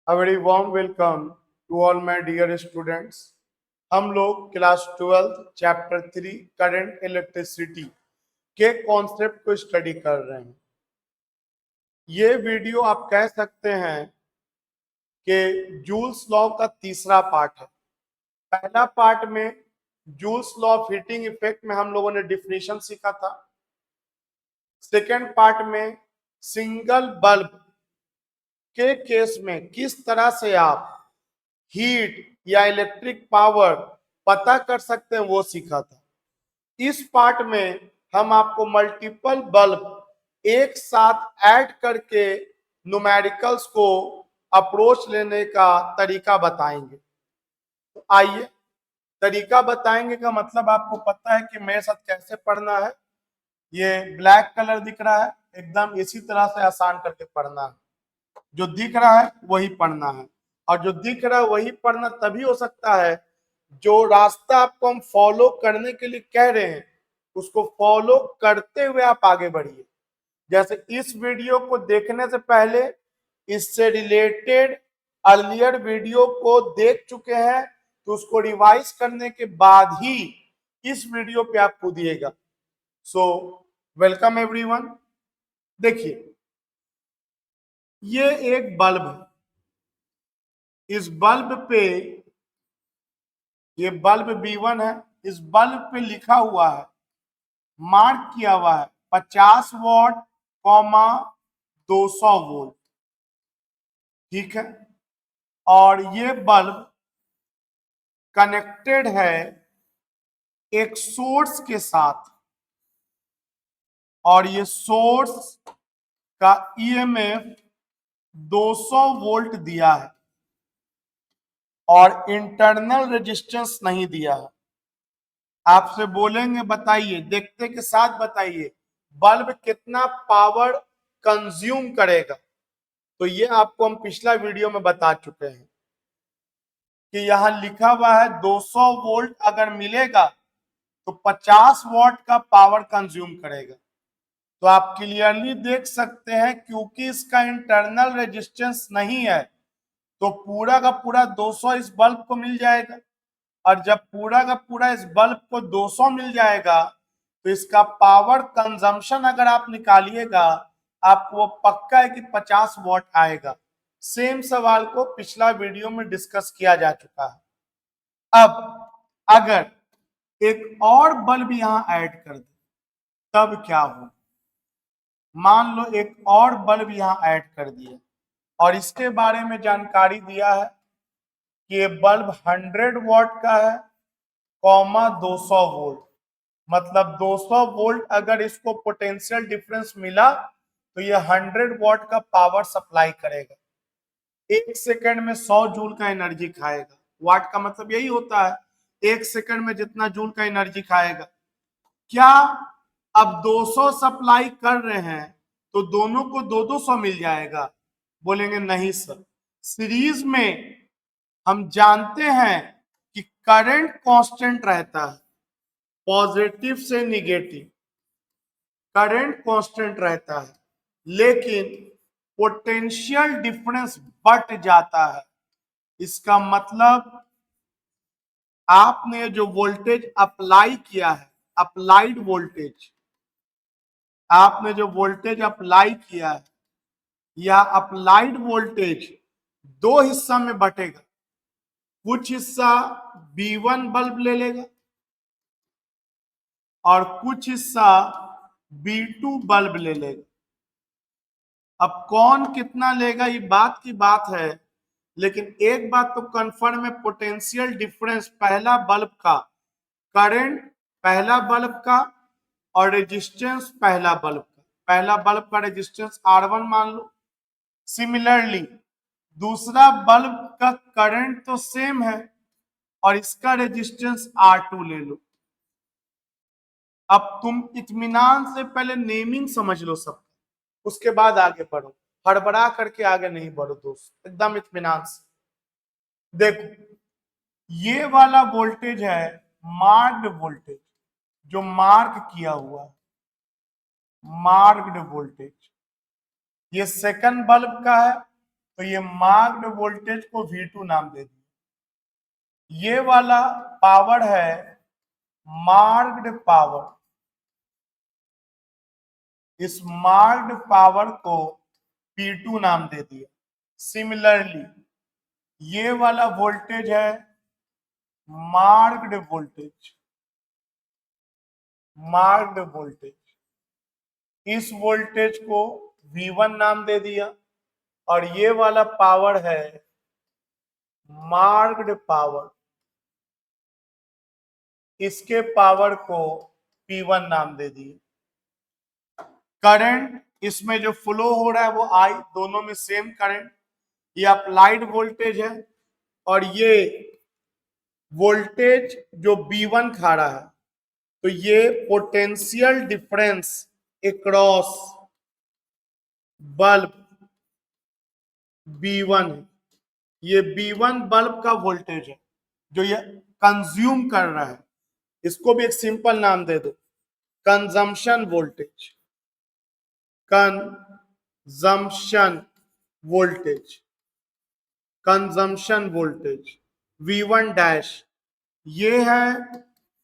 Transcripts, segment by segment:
A very warm welcome to all my dear students. हम लोग class 12 chapter 3 current electricity के concept को study कर रहे हैं। ये वीडियो आप कह सकते हैं कि जूल्स लॉ का तीसरा पार्ट है। पहला पार्ट में joules law of heating effect में हम लोगों ने डिफिनेशन सीखा था। सेकेंड पार्ट में सिंगल बल्ब के केस में किस तरह से आप हीट या इलेक्ट्रिक पावर पता कर सकते हैं वो सीखा था। इस पार्ट में हम आपको मल्टीपल बल्ब एक साथ ऐड करके न्यूमेरिकल्स को अप्रोच लेने का तरीका बताएंगे। तो आइए, तरीका बताएंगे का मतलब आपको पता है कि मेरे साथ कैसे पढ़ना है। ये ब्लैक कलर दिख रहा है, एकदम इसी तरह से आसान करके पढ़ना है। जो दिख रहा है वही पढ़ना है, और जो दिख रहा है वही पढ़ना तभी हो सकता है जो रास्ता आपको हम फॉलो करने के लिए कह रहे हैं उसको फॉलो करते हुए आप आगे बढ़िए। जैसे इस वीडियो को देखने से पहले इससे रिलेटेड अर्लियर वीडियो को देख चुके हैं तो उसको रिवाइज करने के बाद ही इस वीडियो पे आप कूदिएगा। So welcome everyone. देखिए, ये एक बल्ब है। इस बल्ब पे, ये बल्ब B1 है। इस बल्ब पे लिखा हुआ है, मार्क किया हुआ है 50 वॉट कॉमा 200 वोल्ट। ठीक है, और ये बल्ब कनेक्टेड है एक सोर्स के साथ, और ये सोर्स का ईएमएफ 200 वोल्ट दिया है और इंटरनल रेजिस्टेंस नहीं दिया है। आपसे बोलेंगे बताइए, देखते के साथ बताइए बल्ब कितना पावर कंज्यूम करेगा। तो ये आपको हम पिछला वीडियो में बता चुके हैं कि यहां लिखा हुआ है 200 वोल्ट अगर मिलेगा तो 50 वॉट का पावर कंज्यूम करेगा। तो आप क्लियरली देख सकते हैं क्योंकि इसका इंटरनल रेजिस्टेंस नहीं है तो पूरा का पूरा 200 इस बल्ब को मिल जाएगा, और जब पूरा का पूरा इस बल्ब को 200 मिल जाएगा तो इसका पावर कंजम्पशन अगर आप निकालिएगा आपको वो पक्का है कि 50 वॉट आएगा। सेम सवाल को पिछला वीडियो में डिस्कस किया जा चुका है। अब अगर एक और बल्ब यहां ऐड कर दे तब क्या हो। मान लो एक और बल्ब यहां ऐड कर दिया और इसके बारे में जानकारी दिया है कि ये बल्ब 100 वॉट का है कॉमा 200 वोल्ट। मतलब 200 वोल्ट अगर इसको पोटेंशियल डिफरेंस मिला तो ये 100 वॉट का पावर सप्लाई करेगा। 1 सेकंड में 100 जूल का एनर्जी खाएगा। वाट का मतलब यही होता है, 1 सेकंड में जितना जूल का एनर्जी खाएगा। क्या अब 200 सप्लाई कर रहे हैं तो दोनों को 200 मिल जाएगा? बोलेंगे नहीं सर, सीरीज में हम जानते हैं कि करंट कांस्टेंट रहता है, पॉजिटिव से निगेटिव करंट कांस्टेंट रहता है, लेकिन पोटेंशियल डिफरेंस बढ़ जाता है। इसका मतलब आपने जो वोल्टेज अप्लाई किया है, अप्लाइड वोल्टेज, आपने जो वोल्टेज अप्लाई किया है या अप्लाइड वोल्टेज दो हिस्सा में बटेगा। कुछ हिस्सा B1 बल्ब ले लेगा और कुछ हिस्सा B2 बल्ब ले लेगा। अब कौन कितना लेगा ये बात की बात है, लेकिन एक बात तो कंफर्म है, पोटेंशियल डिफरेंस पहला बल्ब का, करंट पहला बल्ब का और रेजिस्टेंस पहला बल्ब का। पहला बल्ब का रेजिस्टेंस R1 मान लो। सिमिलरली दूसरा बल्ब का करंट तो सेम है और इसका रेजिस्टेंस R2 ले लो। अब तुम इत्मीनान से पहले नेमिंग समझ लो सब, उसके बाद आगे बढ़ो। हड़बड़ा करके आगे नहीं बढ़ो दोस्त, एकदम इत्मीनान से। देखो, ये वाला वोल्टेज है मार्क्ड वोल्टेज, जो मार्क किया हुआ है, मार्क्ड वोल्टेज। ये सेकंड बल्ब का है तो ये मार्क्ड वोल्टेज को V2 नाम दे दिया। ये वाला पावर है मार्क्ड पावर, इस मार्क्ड पावर को P2 नाम दे दिया। सिमिलरली ये वाला वोल्टेज है मार्क्ड वोल्टेज, मार्क्ड वोल्टेज, इस वोल्टेज को V1 नाम दे दिया। और ये वाला पावर है मार्क्ड पावर, इसके पावर को P1 नाम दे दिया। करंट इसमें जो फ्लो हो रहा है वो I, दोनों में सेम करंट। ये अप्लाइड वोल्टेज है और ये वोल्टेज जो B1 खा रहा है, तो ये potential difference across bulb B1 है। ये B1 बल्ब का वोल्टेज है जो ये कंज्यूम कर रहा है। इसको भी एक सिंपल नाम दे दो, consumption voltage, consumption voltage, consumption voltage V1 dash. ये है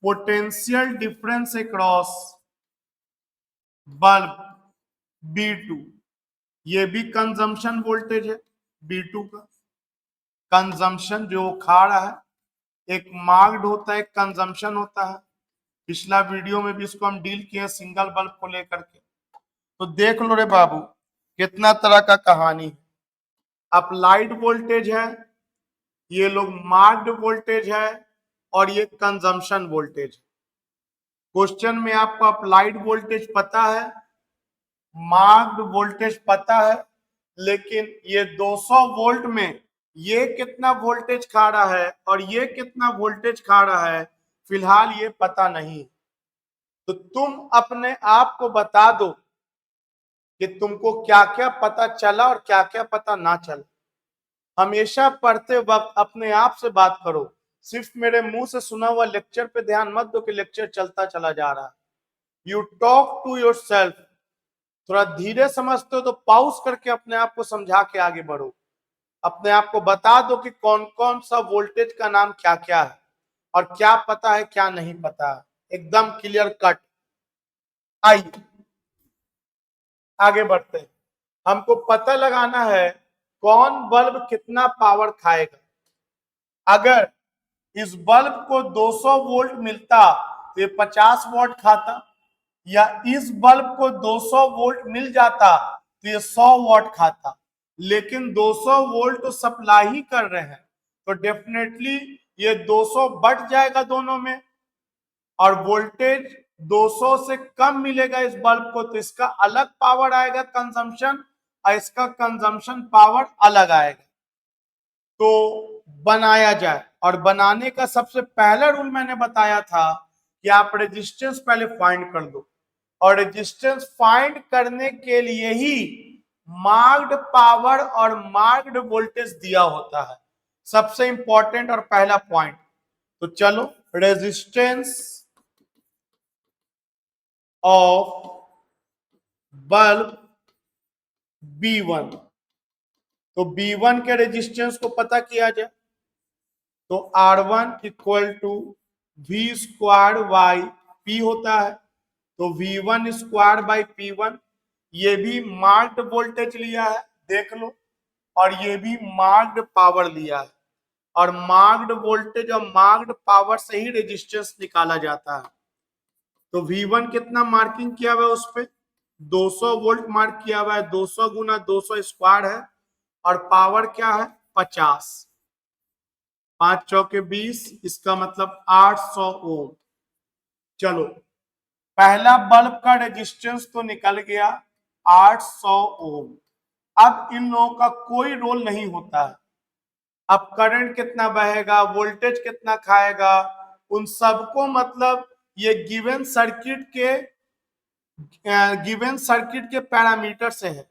potential difference across bulb B2। ये भी कंजम्पशन वोल्टेज है B2 का। कंजम्पशन जो खा रहा है, एक मार्क्ड होता है, एक कंजम्पशन होता है। पिछला वीडियो में भी इसको हम डील किए सिंगल बल्ब को लेकर के। तो देख लो रे बाबू, कितना तरह का कहानी है। अप्लाइड वोल्टेज है, ये लोग मार्क्ड वोल्टेज है, और ये कंजम्पशन वोल्टेज है। क्वेश्चन में आपको अप्लाइड वोल्टेज पता है, मार्क्ड वोल्टेज पता है, लेकिन ये 200 वोल्ट में ये कितना वोल्टेज खा रहा है और ये कितना वोल्टेज खा रहा है, फिलहाल ये पता नहीं। तो तुम अपने आप को बता दो कि तुमको क्या क्या पता चला और क्या क्या पता ना चला। हमेशा पढ़ते वक्त अपने आप से बात करो, सिर्फ मेरे मुंह से सुना हुआ लेक्चर पे ध्यान मत दो कि लेक्चर चलता चला जा रहा है। You talk to yourself. थोड़ा धीरे समझते हो तो पॉज करके अपने आप को समझा के आगे बढ़ो। अपने आप को बता दो कि कौन कौन सा वोल्टेज का नाम क्या क्या है और क्या पता है क्या नहीं पता है, एकदम क्लियर कट। आइए आगे बढ़ते हैं। हमको पता लगाना है कौन बल्ब कितना पावर खाएगा। अगर इस बल्ब को 200 वोल्ट मिलता तो ये 50 वॉट खाता, या इस बल्ब को 200 वोल्ट मिल जाता तो ये 100 वॉट खाता। लेकिन 200 वोल्ट तो सप्लाई ही कर रहे हैं, तो डेफिनेटली ये 200 बढ़ जाएगा दोनों में, और वोल्टेज 200 से कम मिलेगा इस बल्ब को, तो इसका अलग पावर आएगा कंजम्पशन, और इसका कंजम्पशन पावर अलग आएगा। तो बनाया जाए, और बनाने का सबसे पहला रूल मैंने बताया था कि आप रेजिस्टेंस पहले फाइंड कर दो, और रेजिस्टेंस फाइंड करने के लिए ही मार्क्ड पावर और मार्क्ड वोल्टेज दिया होता है, सबसे इंपॉर्टेंट और पहला पॉइंट। तो चलो, रेजिस्टेंस ऑफ बल्ब B1, तो B1 के रेजिस्टेंस को पता किया जाए तो R1 equal to V square by P होता है, तो V1 स्क्वायर बाई P1। ये भी मार्क्ड वोल्टेज लिया है, देख लो, और ये भी मार्क्ड पावर लिया है, और मार्क्ड वोल्टेज और मार्क्ड पावर से ही रेजिस्टेंस निकाला जाता है। तो V1 कितना मार्किंग किया हुआ है, उस पर 200 वोल्ट मार्क किया हुआ है, 200 गुना 200 स्क्वायर है, और पावर क्या है 50, 5 चौके 20, इसका मतलब 800 ओम। चलो, पहला बल्ब का रेजिस्टेंस तो निकल गया 800 ओम। अब इन लोगों का कोई रोल नहीं होता है, अब करंट कितना बहेगा, वोल्टेज कितना खाएगा, उन सबको मतलब ये गिवन सर्किट के पैरामीटर से है।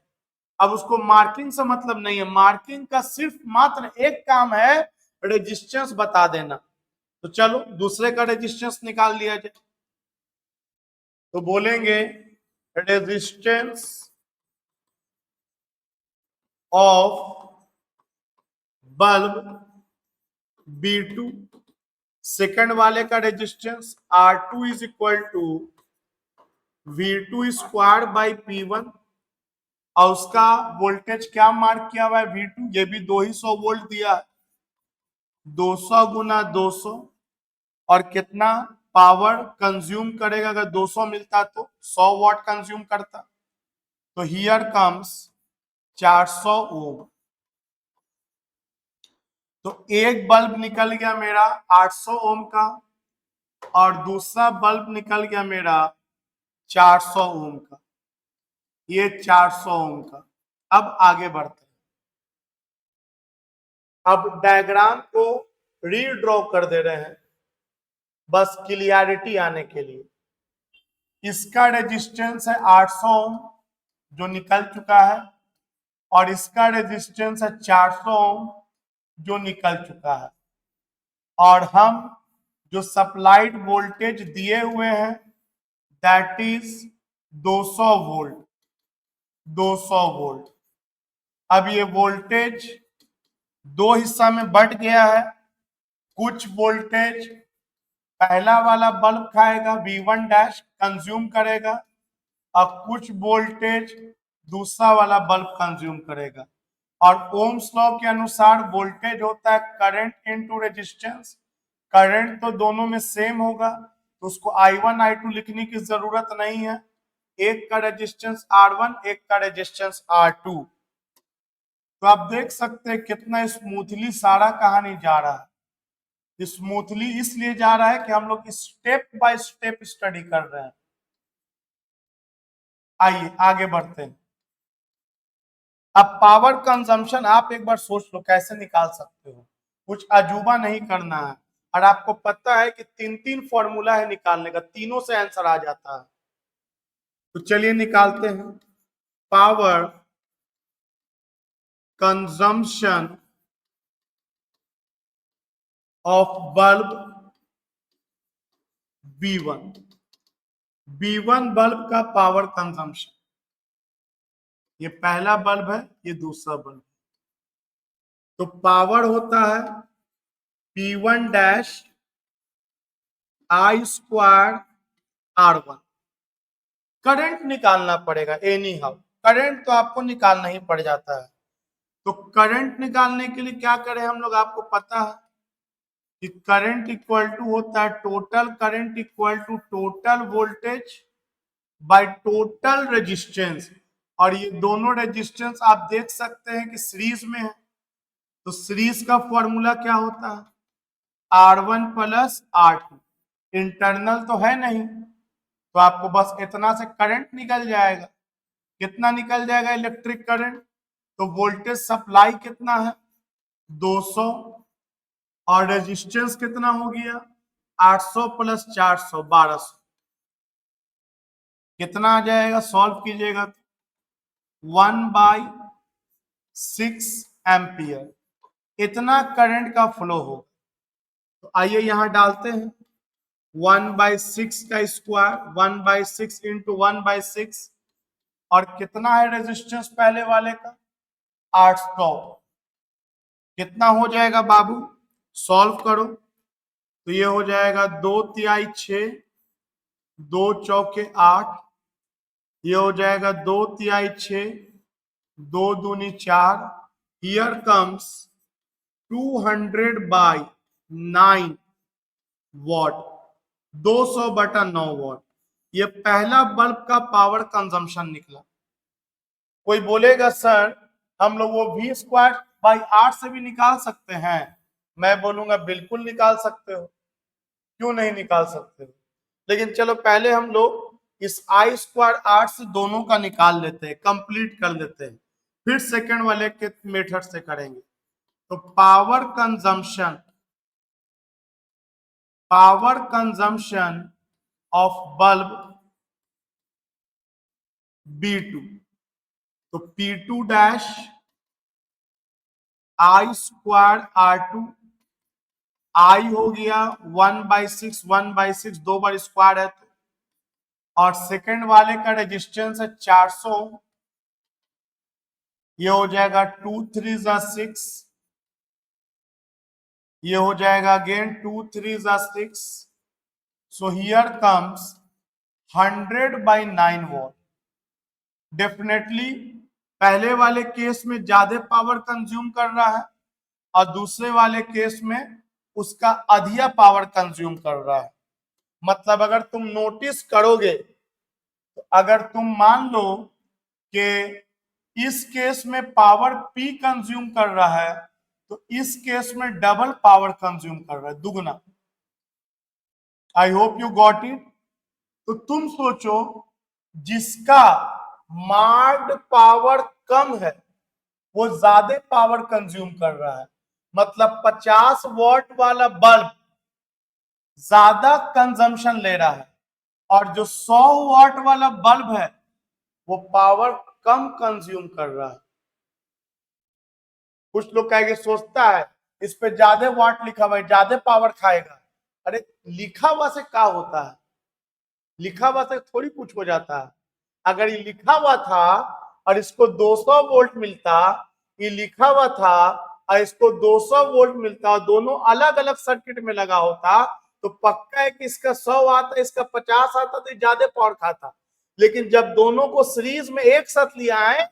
अब उसको मार्किंग से मतलब नहीं है, मार्किंग का सिर्फ मात्र एक काम है, रेजिस्टेंस बता देना। तो चलो दूसरे का रेजिस्टेंस निकाल लिया जाए। तो बोलेंगे resistance of bulb B2, second वाले का resistance R2 is equal to V2 square by P1, और उसका वोल्टेज क्या मार्क किया हुआ है V2, ये भी 200 वोल्ट दिया है, 200 गुना 200, और कितना पावर कंज्यूम करेगा, अगर 200 मिलता तो 100 वाट कंज्यूम करता, तो हियर कम्स 400 ओम। तो एक बल्ब निकल गया मेरा 800 ओम का, और दूसरा बल्ब निकल गया मेरा 400 ओम का, ये 400 ओम का। अब आगे बढ़ते हैं, अब डायग्राम को रीड्रॉ कर दे रहे हैं बस क्लियरिटी आने के लिए। इसका रेजिस्टेंस है 800 ओम जो निकल चुका है, और इसका रेजिस्टेंस है 400 ओम जो निकल चुका है, और हम जो सप्लाइड वोल्टेज दिए हुए हैं दैट इज 200 वोल्ट, 200 वोल्ट। अब ये वोल्टेज दो हिस्सा में बट गया है, कुछ वोल्टेज पहला वाला बल्ब खाएगा V1 डैश कंज्यूम करेगा, और कुछ वोल्टेज दूसरा वाला बल्ब कंज्यूम करेगा। और ओम्स लॉ के अनुसार वोल्टेज होता है करंट इनटू रेजिस्टेंस, करंट तो दोनों में सेम होगा, तो उसको I1 I2 लिखने की जरूरत नहीं है, एक का रेजिस्टेंस R1 एक का रेजिस्टेंस R2। तो आप देख सकते हैं कितना स्मूथली सारा कहानी जा रहा है। स्मूथली इसलिए जा रहा है कि हम लोग स्टेप बाय स्टेप स्टडी कर रहे हैं। आइए आगे बढ़ते हैं। अब पावर कंजम्पशन आप एक बार सोच लो कैसे निकाल सकते हो, कुछ अजूबा नहीं करना है, और आपको पता है कि तीन तीन फॉर्मूला है निकालने का, तीनों से आंसर आ जाता है। तो चलिए निकालते हैं। Power consumption of bulb B1, B1 bulb का पावर कंजम्पशन, ये पहला बल्ब है ये दूसरा बल्ब, तो पावर होता है P1 dash I square R1। Current निकालना पड़ेगा एनी हाउ, करंट तो आपको निकालना ही पड़ जाता है। तो करंट निकालने के लिए क्या करें हम लोग, आपको पता है कि करंट इक्वल टू होता है total current equal to total voltage by total resistance, और ये दोनों रेजिस्टेंस आप देख सकते हैं कि सीरीज में है, तो सीरीज का फॉर्मूला क्या होता है R1 प्लस R2, इंटरनल तो है नहीं, तो आपको बस इतना से करंट निकल जाएगा। कितना निकल जाएगा इलेक्ट्रिक करंट, तो वोल्टेज सप्लाई कितना है 200, और रेजिस्टेंस कितना हो गया 800 प्लस 400 1200, कितना आ जाएगा सॉल्व कीजिएगा तो 1/6 एम्पियर इतना करंट का फ्लो हो। तो आइए यहां डालते हैं 1/6 का स्क्वायर, 1/6 इंटू 1/6, और कितना है रेजिस्टेंस पहले वाले का 800, कितना हो जाएगा बाबू सॉल्व करो, तो ये हो जाएगा 2 तिहाई 6, 2 चौके 8, ये हो जाएगा 2 तिहाई 6, 2 दूनी 4, हियर कम्स 200/9 वॉट, 200/9 वॉट। ये पहला बल्ब का पावर कंजम्पशन निकला। कोई बोलेगा सर हम लोग वो V²/8 से भी निकाल सकते हैं, मैं बोलूंगा बिल्कुल निकाल सकते हो, क्यों नहीं निकाल सकते हो, लेकिन चलो पहले हम लोग इस I²/8 से दोनों का निकाल लेते हैं, कंप्लीट कर लेते हैं, फिर सेकंड वाले के मेथड से करेंगे। तो power consumption of bulb B2, तो P2 डैश I²R2, I हो गया 1/6, 1/6 दो बार स्क्वायर है, और सेकंड वाले का रेजिस्टेंस है 400, ये हो जाएगा 2 3 6, ये हो जाएगा अगेन 2 3 जा 6, so here comes 100/9 what. Definitely पहले वाले केस में ज्यादा पावर कंज्यूम कर रहा है और दूसरे वाले केस में उसका अधिया पावर कंज्यूम कर रहा है। मतलब अगर तुम नोटिस करोगे तो अगर तुम मान लो कि इस केस में पावर P कंज्यूम कर रहा है तो इस केस में डबल पावर कंज्यूम कर रहा है, दुगना। आई होप यू गॉट इट। तो तुम सोचो जिसका मार्क्ड पावर कम है वो ज्यादा पावर कंज्यूम कर रहा है, मतलब 50 वॉट वाला बल्ब ज्यादा कंजम्पशन ले रहा है और जो 100 वॉट वाला बल्ब है वो पावर कम कंज्यूम कर रहा है। कुछ लोग कहेंगे सोचता है इस पे ज्यादा वाट लिखा हुआ है, ज्यादा पावर खाएगा। अरे लिखा हुआ से क्या होता है? लिखा हुआ से थोड़ी कुछ हो जाता है। अगर ये लिखा हुआ था और इसको 200 वोल्ट मिलता, ये लिखा हुआ था और इसको 200 वोल्ट मिलता और दोनों अलग अलग सर्किट में लगा होता तो पक्का है कि इसका 100 आता, इसका 50 आता तो ज्यादा पावर खाता। लेकिन जब दोनों को सीरीज में एक साथ लिया है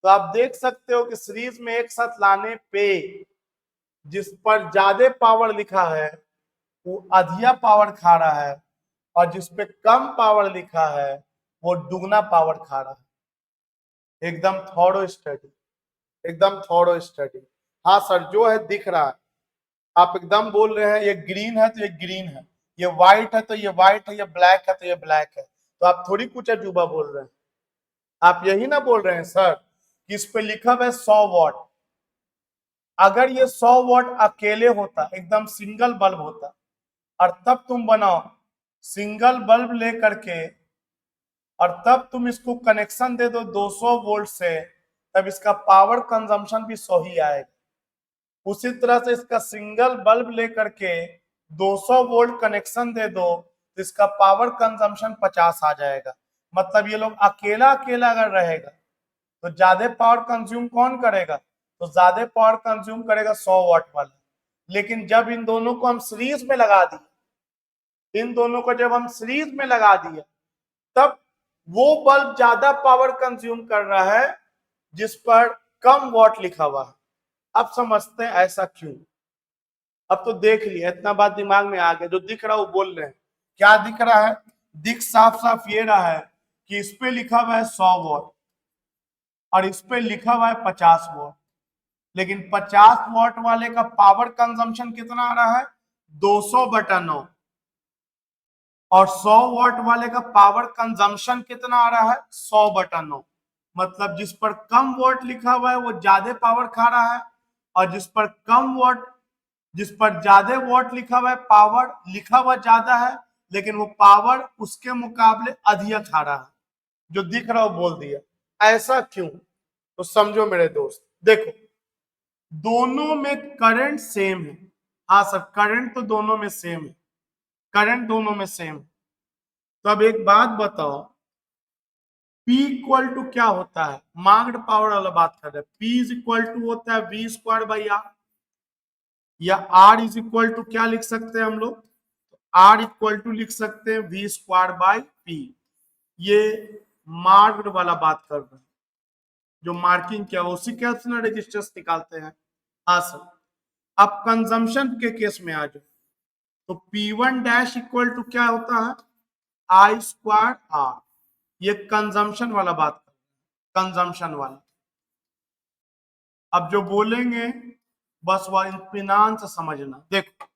तो आप देख सकते हो कि सीरीज में एक साथ लाने पे जिस पर ज्यादा पावर लिखा है वो अधिया पावर खा रहा है और जिस पे कम पावर लिखा है वो दुगना पावर खा रहा है। एकदम थॉरो स्टडी, एकदम थॉरो स्टडी। हाँ सर जो है दिख रहा है, आप एकदम बोल रहे हैं ये ग्रीन है तो ये ग्रीन है, ये व्हाइट है तो ये व्हाइट है, ये ब्लैक है तो ये ब्लैक है। तो आप थोड़ी कुछ अजूबा बोल रहे हैं। आप यही ना बोल रहे हैं सर कि इस पे लिखा हुआ है 100 वॉट। अगर ये 100 वॉट अकेले होता, एकदम सिंगल बल्ब होता, और तब तुम बनाओ सिंगल बल्ब लेकर के और तब तुम इसको कनेक्शन दे दो 200 वोल्ट से, तब इसका पावर कंजम्पशन भी 100 ही आएगा। उसी तरह से इसका सिंगल बल्ब लेकर के 200 वोल्ट कनेक्शन दे दो तो इसका पावर कंजम्पशन 50 आ जाएगा। मतलब ये लोग अकेला अकेला अगर रहेगा तो ज्यादा पावर कंज्यूम कौन करेगा? तो ज्यादा पावर कंज्यूम करेगा 100 वॉट वाला। लेकिन जब इन दोनों को हम सीरीज में लगा दिए, इन दोनों को जब हम सीरीज में लगा दिए तब वो बल्ब ज्यादा पावर कंज्यूम कर रहा है जिस पर कम वॉट लिखा हुआ है। अब समझते हैं ऐसा क्यों। अब तो देख लिया, इतना बात दिमाग में आ गया। जो दिख रहा है वो बोल रहे हैं। क्या दिख रहा है? दिख साफ साफ ये रहा है कि इस पे लिखा हुआ है 100 वॉट और इस पे लिखा हुआ है 50 वॉट। लेकिन 50 वॉट वाले का पावर कंजम्पशन कितना आ रहा है? 200/9। और 100 वॉट वाले का पावर कंजम्पशन कितना आ रहा है? 100/9। मतलब जिस पर कम वॉट लिखा हुआ है वो ज्यादा पावर खा रहा है और जिस पर कम वॉट, जिस पर ज्यादा वॉट लिखा हुआ है, पावर लिखा हुआ ज्यादा है लेकिन वो पावर उसके मुकाबले अधिक खा रहा है। जो दिख रहा हो बोल दिया। ऐसा क्यों? तो समझो मेरे दोस्त, देखो दोनों में करंट सेम है। हाँ सर करंट तो दोनों में सेम है, करंट दोनों में सेम है। तो अब एक बात बताओ, P इक्वल टू क्या होता है? मार्क्ड पावर वाला बात कर रहे हैं। P इज इक्वल टू होता है V²/R, या R इज इक्वल टू क्या लिख सकते हैं हम लोग? R इक्वल टू लिख सकते हैं V²/P। ये मार्क्ड वाला बात कर रहे हैं, जो मार्किंग क्या हो उसी के अपना रेजिस्टेंस निकालते हैं। हाँ सर। अब कंजम्पशन के केस में आ जाओ तो P1 इक्वल टू क्या होता है? I²R। ये कंजम्पशन वाला बात, कंजम्पशन वाला। अब जो बोलेंगे बस वह इत्मीनान से समझना। देखो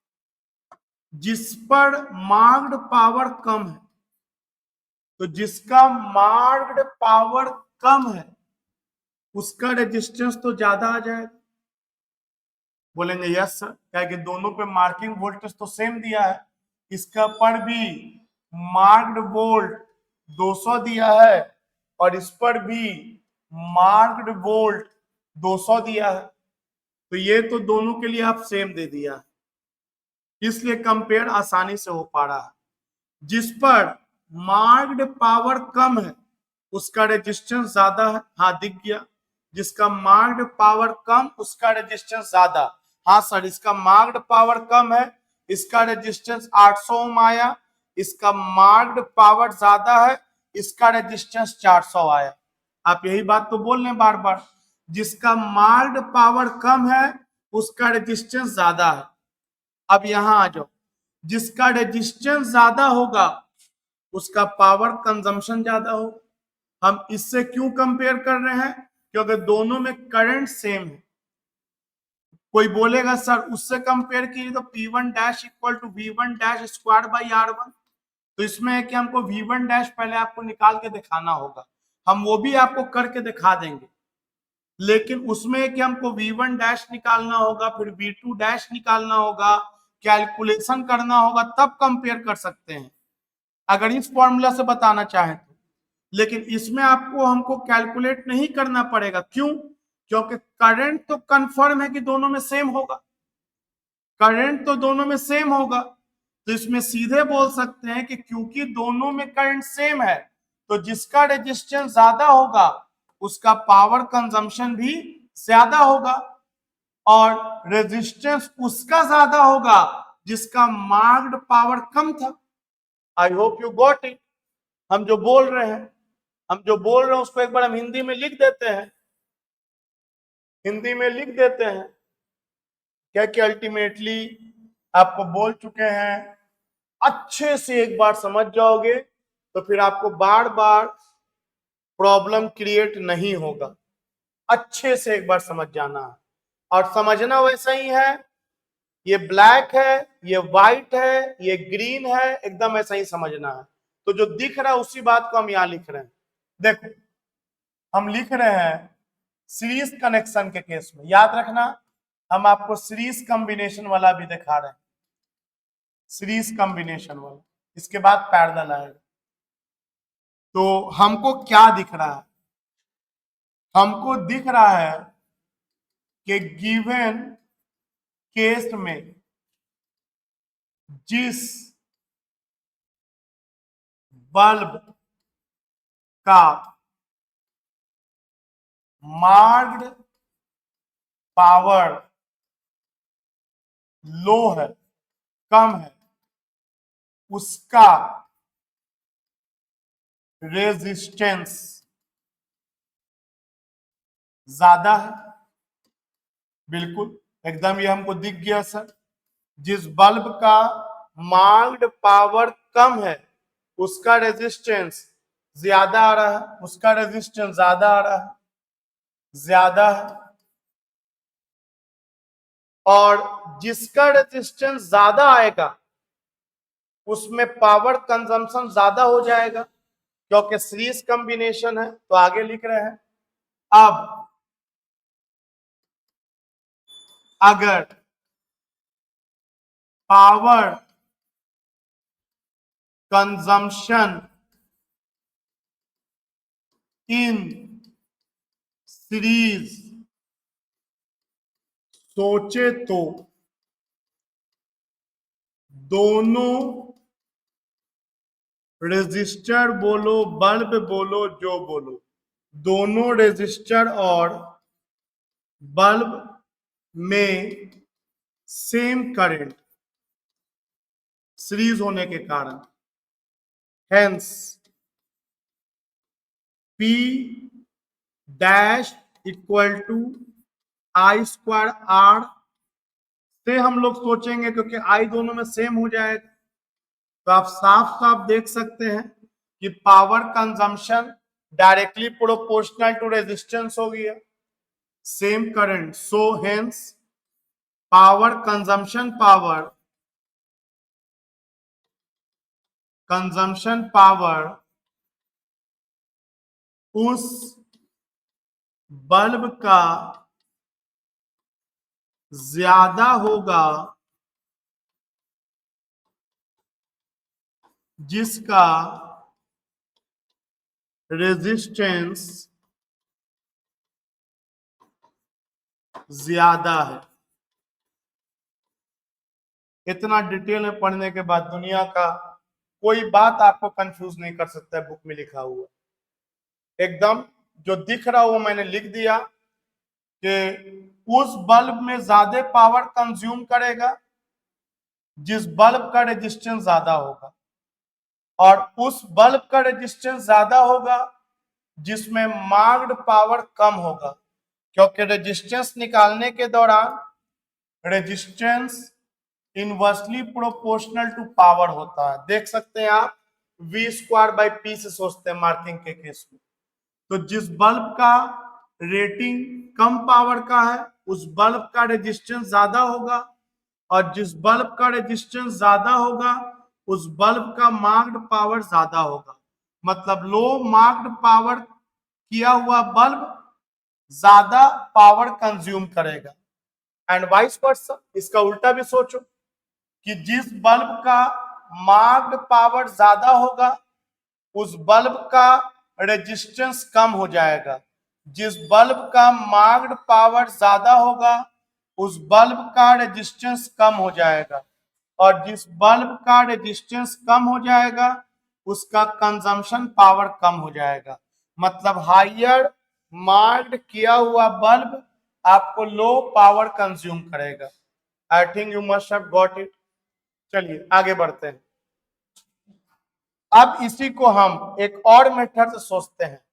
जिस पर मार्क्ड पावर कम है, तो जिसका मार्क्ड पावर कम है उसका रेजिस्टेंस तो ज्यादा आ जाएगा। बोलेंगे यस सर, क्या कि दोनों पे मार्किंग वोल्टेज तो सेम दिया है। इसका पर भी मार्क्ड वोल्ट 200 दिया है और इस पर भी मार्क्ड वोल्ट 200 दिया है, तो ये तो दोनों के लिए आप सेम दे दिया, इसलिए कंपेयर आसानी से हो पा रहा है। जिस पर मार्क्ड पावर कम है उसका रेजिस्टेंस ज्यादा है। हाँ दिख गया, जिसका मार्क्ड पावर कम उसका रेजिस्टेंस ज्यादा। हाँ सर, इसका मार्क्ड पावर कम है, इसका रेजिस्टेंस 800 ओम आया, इसका मार्क्ड पावर ज्यादा है, इसका रेजिस्टेंस 400 आया। आप यही बात तो बोल रहे हैं बार बार, जिसका मार्क्ड पावर कम है उसका रेजिस्टेंस ज्यादा है। अब यहां आ जाओ, जिसका रेजिस्टेंस ज्यादा होगा उसका पावर कंजम्पशन ज्यादा होगा। हम इससे क्यों कंपेयर कर रहे हैं? क्योंकि दोनों में करंट सेम है। कोई बोलेगा सर उससे कंपेयर कीजिए तो P1 dash equal to V1 dash square by R1, तो इसमें है कि हमको V1 डैश पहले आपको निकाल के दिखाना होगा, हम वो भी आपको करके दिखा देंगे, लेकिन उसमें है कि हमको V1 डैश निकालना होगा, फिर V2 डैश निकालना होगा, कैलकुलेशन करना होगा, तब कंपेयर कर सकते हैं अगर इस फॉर्मूला से बताना चाहें तो। लेकिन इसमें आपको हमको कैलकुलेट नहीं करना पड़ेगा। क्यों? क्योंकि करंट तो कंफर्म है कि दोनों में सेम होगा, करंट तो दोनों में सेम होगा, तो इसमें सीधे बोल सकते हैं कि क्योंकि दोनों में करंट सेम है तो जिसका रेजिस्टेंस ज्यादा होगा उसका पावर कंजम्पशन भी ज्यादा होगा, और रेजिस्टेंस उसका ज्यादा होगा जिसका मार्क्ड पावर कम था। आई होप यू गॉट इट। हम जो बोल रहे हैं उसको एक बार हम हिंदी में लिख देते हैं, हिंदी में लिख देते हैं क्या कि अल्टीमेटली आपको बोल चुके हैं, अच्छे से एक बार समझ जाओगे तो फिर आपको बार बार प्रॉब्लम क्रिएट नहीं होगा। अच्छे से एक बार समझ जाना है, और समझना वैसा ही है, ये ब्लैक है, ये व्हाइट है, ये ग्रीन है, एकदम ऐसा ही समझना है। तो जो दिख रहा है उसी बात को हम यहां लिख रहे हैं। देखो हम लिख रहे हैं सीरीज कनेक्शन के केस में, याद रखना हम आपको सीरीज कॉम्बिनेशन वाला भी दिखा रहे हैं, सीरीज कॉम्बिनेशन वाला, इसके बाद पैरेलल आएगा। तो हमको क्या दिख रहा है? हमको दिख रहा है कि गिवन केस में जिस बल्ब का मार्क्ड पावर लो है, कम है, उसका रेजिस्टेंस ज्यादा है। बिल्कुल एकदम ये हमको दिख गया सर। जिस बल्ब का मार्क्ड पावर कम है उसका रेजिस्टेंस ज्यादा आ रहा है, उसका रेजिस्टेंस ज्यादा आ रहा है, ज्यादा है, और जिसका रेजिस्टेंस ज्यादा आएगा उसमें पावर कंजम्पशन ज्यादा हो जाएगा क्योंकि सीरीज कॉम्बिनेशन है। तो आगे लिख रहे हैं, अब अगर पावर कंजम्पशन इन सीरीज सोचे तो दोनों रेजिस्टर बोलो, बल्ब बोलो, जो बोलो, दोनों रेजिस्टर और बल्ब में सेम करंट सीरीज होने के कारण, hence P dash equal to I square R से हम लोग सोचेंगे क्योंकि आई दोनों में सेम हो जाएगा। तो आप साफ साफ देख सकते हैं कि power consumption directly proportional to resistance हो गया, same current, so hence power consumption power उस बल्ब का ज्यादा होगा जिसका रेजिस्टेंस ज्यादा है। इतना डिटेल में पढ़ने के बाद दुनिया का कोई बात आपको कंफ्यूज नहीं कर सकता है, बुक में लिखा हुआ एकदम जो दिख रहा वो मैंने लिख दिया कि उस बल्ब में ज्यादा पावर कंज्यूम करेगा जिस बल्ब का रेजिस्टेंस ज्यादा होगा, और उस बल्ब का रेजिस्टेंस ज्यादा होगा जिसमें मार्क्ड पावर कम होगा, क्योंकि रेजिस्टेंस निकालने के दौरान resistance inversely proportional to power होता है। देख सकते हैं आप, वी स्क्वायर बाई पी से सोचते हैं मार्किंग के केस में। तो जिस बल्ब का रेटिंग कम पावर का है उस बल्ब का रेजिस्टेंस ज्यादा होगा, और जिस बल्ब का रेजिस्टेंस ज्यादा होगा उस बल्ब का मार्क्ड पावर ज्यादा होगा। मतलब लो मार्क्ड पावर किया हुआ बल्ब ज्यादा पावर कंज्यूम करेगा। एंड वाइस वर्सा, इसका उल्टा भी सोचो कि जिस बल्ब का मार्क्ड पावर ज्यादा होगा उस बल्ब का रेजिस्टेंस कम हो जाएगा, जिस बल्ब का मार्क्ड पावर ज्यादा होगा उस बल्ब का रेजिस्टेंस कम हो जाएगा, और जिस बल्ब का रेजिस्टेंस कम हो जाएगा उसका कंजम्पशन पावर कम हो जाएगा। मतलब हाइयर मार्क्ड किया हुआ बल्ब आपको लो पावर कंज्यूम करेगा। I think you must have got it. चलिए आगे बढ़ते हैं। अब इसी को हम एक और मेथड से सोचते हैं।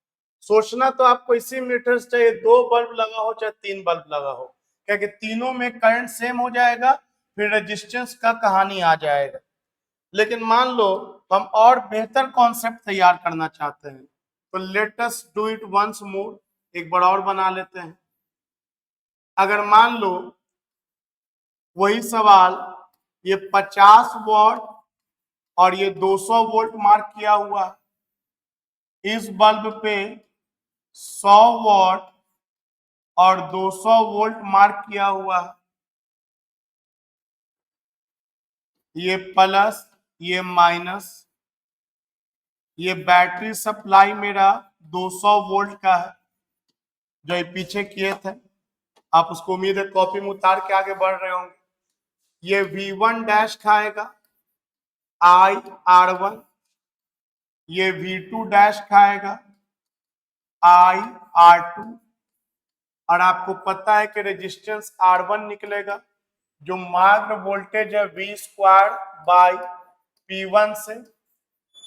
सोचना तो आपको इसी मेथड से चाहिए, 2 बल्ब लगा हो चाहे 3 बल्ब लगा हो, क्योंकि तीनों में करंट सेम हो जाएगा, फिर रेजिस्टेंस का कहानी आ जाएगा। लेकिन मान लो हम और बेहतर कॉन्सेप्ट तैयार करना चाहते हैं, तो let us do it once more. एक बार और बना लेते हैं। अगर मान लो वही सवाल, ये 50 वॉट और ये 200 वोल्ट मार्क किया हुआ, इस बल्ब पे 100 वॉट और 200 वोल्ट मार्क किया हुआ, ये प्लस ये माइनस, ये बैटरी सप्लाई मेरा 200 वोल्ट का है जो ये पीछे किए थे। आप उसको उम्मीद है कॉपी में उतार के आगे बढ़ रहे होंगे। ये V1 डैश खाएगा IR1, ये V2 डैश खाएगा IR2, और आपको पता है कि रेजिस्टेंस R1 निकलेगा जो मार्क्ड वोल्टेज है V स्क्वायर बाई P1 से,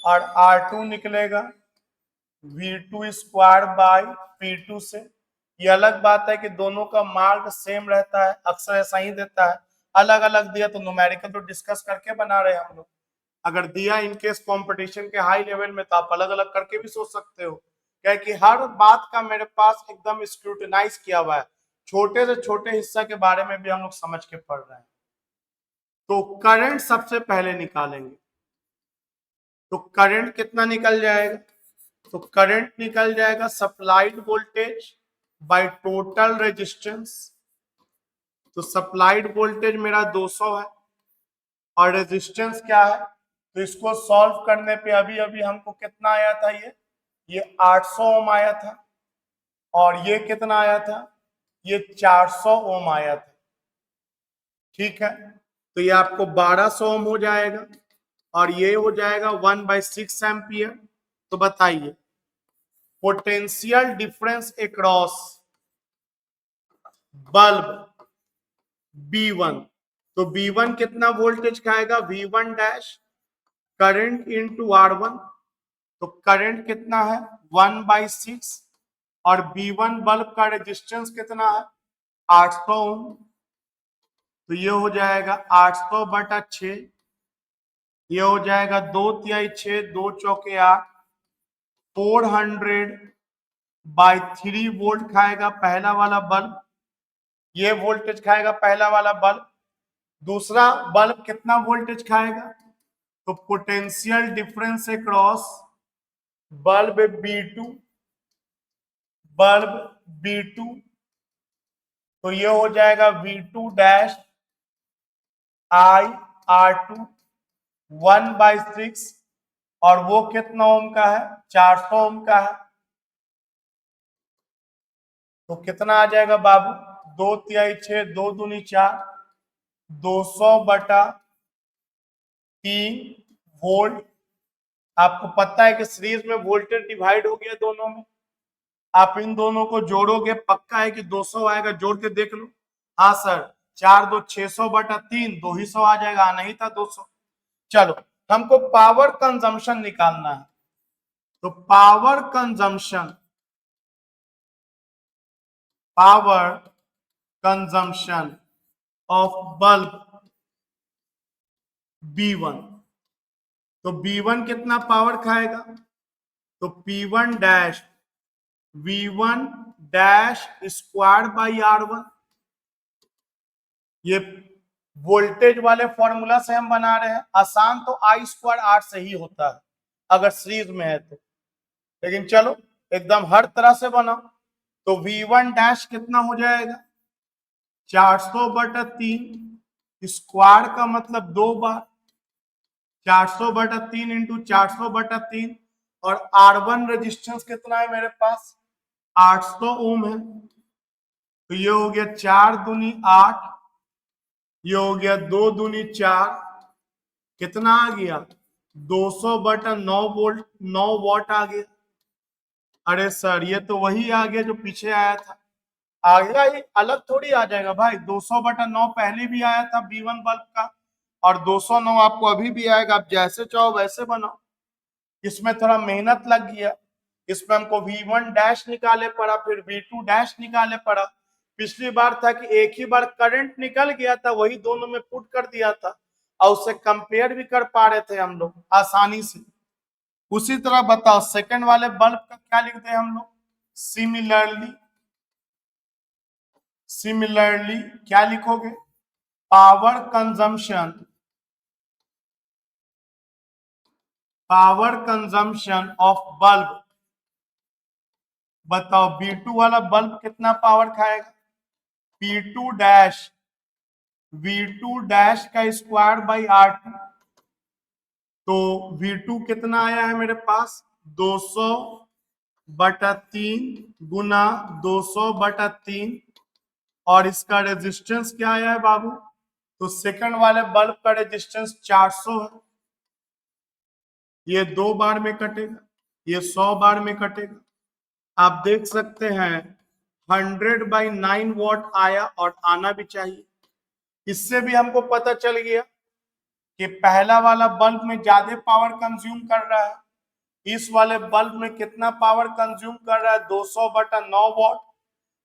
और R2 निकलेगा V2 स्क्वायर बाई P2 से। ये अलग बात है कि दोनों का मार्क सेम रहता है, अक्सर ऐसा ही देता है। अलग अलग दिया तो न्यूमेरिकल तो डिस्कस करके बना रहे हैं हम लोग। अगर दिया इनकेस कंपटीशन के हाई लेवल में तो आप अलग अलग करके भी सोच सकते हो, क्या कि हर बात का मेरे पास एकदम स्क्रूटिनाइज किया हुआ है, छोटे से छोटे हिस्सा के बारे में भी हम लोग समझ के पढ़ रहे हैं। तो करंट सबसे पहले निकालेंगे, तो करंट कितना निकल जाएगा? तो करंट निकल जाएगा supplied voltage by total resistance. तो सप्लाइड वोल्टेज मेरा 200 है और रेजिस्टेंस क्या है, तो इसको सॉल्व करने पे अभी अभी हमको कितना आया था, ये 800 ओम आया था, और ये कितना आया था, ये 400 ओम आया था। ठीक है, तो ये आपको 1200 ओम हो जाएगा और ये हो जाएगा 1/6 एम्पियर। तो बताइए potential difference across bulb B1, तो B1 कितना वोल्टेज खाएगा, V1 dash current into R1, तो करंट कितना है 1/6, और B1 बल्ब का रेजिस्टेंस कितना है 800 ओम, तो ये हो जाएगा 800 बटा 6, ये हो जाएगा 2×6 2 चौके 8, 400/3 वोल्ट खाएगा पहला वाला बल्ब, ये वोल्टेज खाएगा पहला वाला बल्ब। दूसरा बल्ब कितना वोल्टेज खाएगा, तो potential difference across bulb B2, bulb B2, तो ये हो जाएगा V2 डैश IR2 1/6, और वो कितना ओम का है 400 ओम का है। तो कितना आ जाएगा बाबू, 2×6 2 दूनी 4, 200/3 वोल्ट। आपको पता है कि सीरीज में वोल्टेज डिवाइड हो गया दोनों में, आप इन दोनों को जोड़ोगे, पक्का है कि 200 आएगा, जोड़ के देख लो। हाँ सर, 4 2 600/3, 2 ही 100 आ जाएगा, आना ही था 200। चलो, हमको पावर कंजम्पशन निकालना है, तो power consumption of bulb B1, तो B1 कितना पावर खाएगा, तो P1 dash V1 dash square by R1। ये वोल्टेज वाले फॉर्मूला से हम बना रहे हैं, आसान तो I स्क्वायर R से ही होता है अगर सीरीज में है तो, लेकिन चलो एकदम हर तरह से बनाओ। तो V1 डैश कितना हो जाएगा, 400/3, स्क्वायर का मतलब 2 बार, 400/3 इंटू 400/3, और R1 रेजिस्टेंस कितना है मेरे पास, 800 ओम है। तो ये हो गया 4 दूनी 8, ये हो गया 2 दूनी 4, कितना आ गया, 200/9 वोल्ट, 9 वॉट आ गया। अरे सर ये तो वही आ गया जो पीछे आया था, आगे ही अलग थोड़ी आ जाएगा भाई, 200/9 पहले भी आया था B1 बल्ब का, और 209 आपको अभी भी आएगा, आप जैसे चाहो वैसे बनाओ। इसमें थोड़ा मेहनत लग गया, इसमें हमको V1 डैश निकाले पड़ा, फिर V2 डैश निकाले पड़ा। पिछली बार था कि एक ही बार करंट निकल गया था, वही दोनों में पुट कर दिया था, और उससे कंपेयर भी कर पा रहे थे हम लोग आसानी से। उसी तरह बताओ सेकंड वाले बल्ब का क्या लिखते हैं हम लोग, सिमिलरली क्या लिखोगे, पावर कंजम्पशन ऑफ बल्ब। बताओ B2 वाला बल्ब कितना पावर खाएगा, P2 डैश V2 डैश का स्क्वायर बाई R2। तो V2 कितना आया है मेरे पास, 200/3 गुना 200/3, और इसका रेजिस्टेंस क्या आया है बाबू, तो सेकंड वाले बल्ब का रेजिस्टेंस 400 है। ये 2 बार में कटेगा, ये 100 बार में कटेगा। आप देख सकते हैं 100/9 वॉट आया, और आना भी चाहिए। इससे भी हमको पता चल गया कि पहला वाला बल्ब में ज्यादा पावर कंज्यूम कर रहा है, इस वाले बल्ब में कितना पावर कंज्यूम कर रहा है, 200/9 वॉट,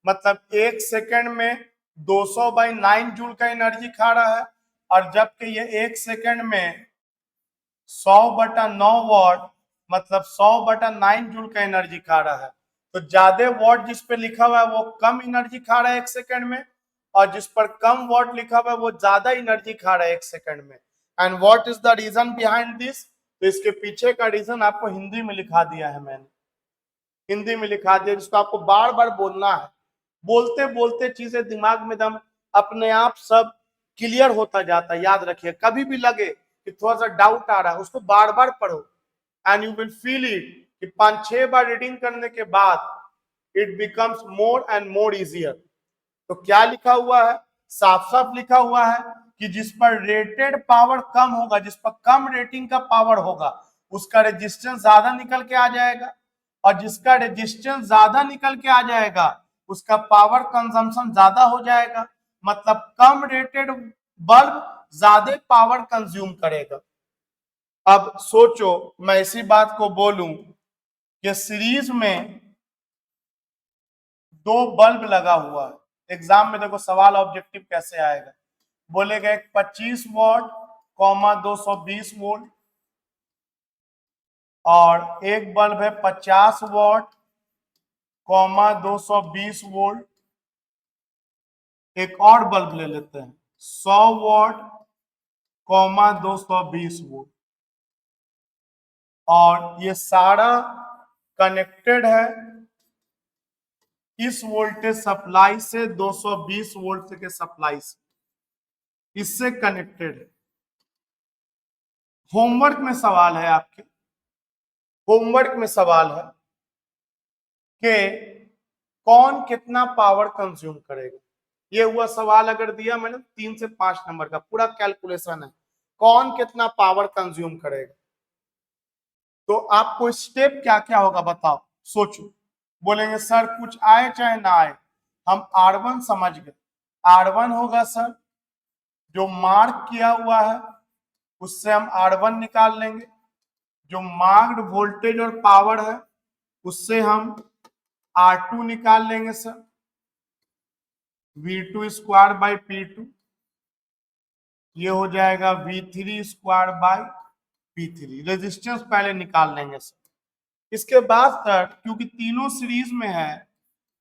मतलब 1 सेकंड में 200/9 जूल का एनर्जी खा रहा है। और जबकि ये 1 सेकंड में 100/9 वॉट, मतलब 100/9 जूल का एनर्जी खा रहा है। तो ज्यादा वॉट जिस पे लिखा हुआ है वो कम एनर्जी खा रहा है 1 सेकंड में, और जिस पर कम वॉट लिखा हुआ है वो ज्यादा एनर्जी खा रहा है 1 सेकंड में। And what is the reason behind this, तो इसके पीछे का रीजन आपको हिंदी में लिखा दिया है, मैंने हिंदी में लिखा दिया, जिसको आपको बार बार बोलना है। बोलते बोलते चीजें दिमाग में दम अपने आप सब क्लियर होता जाता है। याद रखिए, कभी भी लगे कि थोड़ा सा डाउट आ रहा है, उसको बार बार पढ़ो, and you will feel it कि 5-6 बार रीडिंग करने के बाद it becomes more and more easier. तो क्या लिखा हुआ है, साफ साफ लिखा हुआ है कि जिस पर रेटेड पावर कम होगा, जिस पर कम रेटिंग का पावर होगा, उसका रेजिस्टेंस ज्यादा निकल के आ जाएगा, और जिसका रेजिस्टेंस ज्यादा निकल के आ जाएगा उसका पावर कंजम्पशन ज्यादा हो जाएगा। मतलब कम रेटेड बल्ब ज्यादा पावर कंज्यूम करेगा। अब सोचो, मैं इसी बात को बोलूं कि सीरीज में 2 बल्ब लगा हुआ है, एग्जाम में देखो सवाल ऑब्जेक्टिव कैसे आएगा, बोलेगा एक 25 वॉट कॉमा 220 वोल्ट, और एक बल्ब है 50 वॉट कॉमा 220 वोल्ट। एक और बल्ब ले लेते हैं 100 वॉट कॉमा 220 वोल्ट, और ये सारा कनेक्टेड है इस वोल्टेज सप्लाई से, 220 वोल्ट के सप्लाई से, इससे कनेक्टेड है। होमवर्क में सवाल है आपके, होमवर्क में सवाल है कि कौन कितना पावर कंज्यूम करेगा। ये हुआ सवाल, अगर दिया मैंने 3 से 5 नंबर का पूरा कैलकुलेशन है, कौन कितना पावर कंज्यूम करेगा। तो आपको स्टेप क्या क्या होगा बताओ, सोचो। बोलेंगे सर कुछ आए चाहे ना आए, हम R1 समझ गए। R1 होगा सर जो मार्क किया हुआ है, उससे हम R1 निकाल लेंगे। जो मार्क्ड वोल्टेज और पावर है, उससे हम R2 निकाल लेंगे sir. V2 square by P2, ये हो जाएगा V3 square by P3। Resistance पहले निकाल लेंगे सर। इसके बाद सर क्योंकि तीनों सीरीज में है,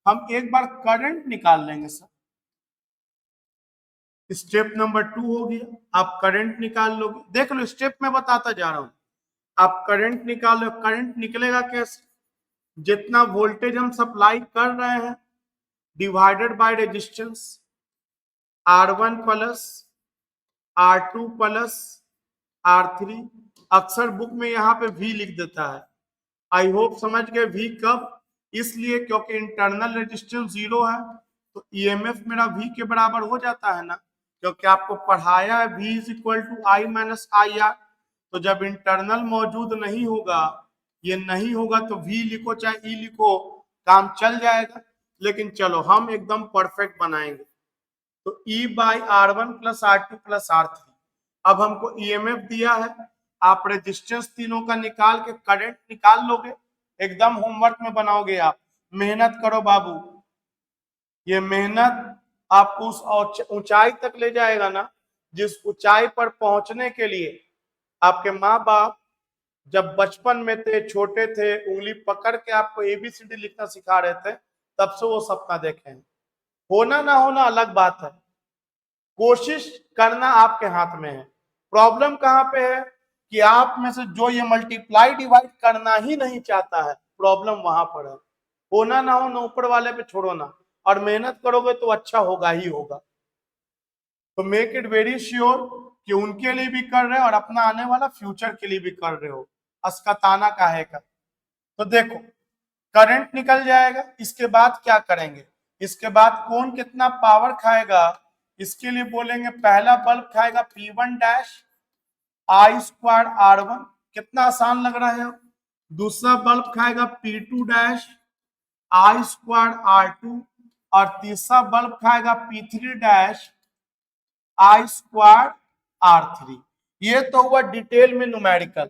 हम एक बार करंट निकाल लेंगे सर। स्टेप नंबर 2 हो गया, आप करंट निकाल लोगे। देख लो स्टेप में बताता जा रहा हूं। आप करंट निकाल लो। करंट निकलेगा कैसे? जितना वोल्टेज हम सप्लाई कर रहे हैं divided by resistance, R1 plus R2 plus R3। अक्सर बुक में यहाँ पे V लिख देता है। आई होप समझ गए V कब? इसलिए क्योंकि इंटरनल रेजिस्टेंस 0 है, तो ईएमएफ मेरा V के बराबर हो जाता है ना, क्योंकि आपको पढ़ाया है V is equal to I minus I R. तो जब इंटरनल मौजूद नहीं होगा, ये नहीं होगा, तो V लिखो चाहे E लिखो, काम चल जाएगा। लेकिन चलो हम एकदम परफेक्ट बनाएंगे। तो E by R1 plus R2 plus R3। अब हमको ईएमएफ दिया है, आप रेजिस्टेंस तीनों का निकाल के करंट निकाल लोगे। एकदम होमवर्क में बनाओगे आप। मेहनत करो बाबू, ये मेहनत आपको उस ऊंचाई तक ले जाएगा ना, जिस ऊंचाई पर पहुंचने के लिए आपके माँ बाप जब बचपन में थे, छोटे थे, उंगली पकड़ के आपको ABCD लिखना सिखा रहे थे, तब से वो सपना देखे हैं। होना ना होना अलग बात है, कोशिश करना आपके हाथ में है। प्रॉब्लम कहां पे है कि आप में से जो ये मल्टीप्लाई डिवाइड करना ही नहीं चाहता है, प्रॉब्लम वहां पर है। होना ना हो ना ऊपर वाले पे छोड़ो ना, और मेहनत करोगे तो अच्छा होगा ही होगा। तो मेक इट वेरी श्योर कि उनके लिए भी कर रहे हो और अपना आने वाला फ्यूचर के लिए भी कर रहे हो। अस्कताना काहे का। तो देखो करंट निकल जाएगा। इसके बाद क्या करेंगे? इसके बाद कौन कितना पावर खाएगा, इसके लिए बोलेंगे पहला बल्ब खाएगा P1 dash I square R1। कितना आसान लग रहा है। दूसरा बल्ब खाएगा P2 dash I square R2, और तीसरा बल्ब खाएगा P3 dash I square R3। ये तो हुआ डिटेल में न्यूमेरिकल।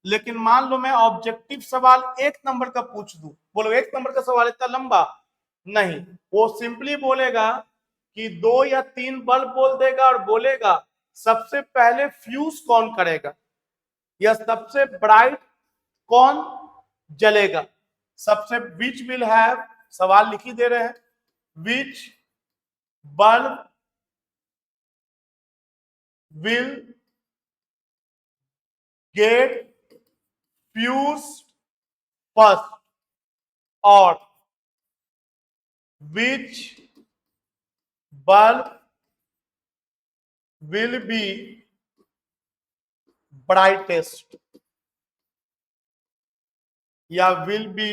लेकिन मान लो मैं ऑब्जेक्टिव सवाल 1 नंबर का पूछ दूं, बोलो 1 नंबर का सवाल इतना लंबा नहीं। वो सिंपली बोलेगा कि 2 या 3 बल्ब बोल देगा और बोलेगा सबसे पहले फ्यूज कौन करेगा, या सबसे ब्राइट कौन जलेगा। सबसे विच विल हैव, सवाल लिख ही दे रहे हैं, which bulb will get fused first, और which bulb will be brightest, या will be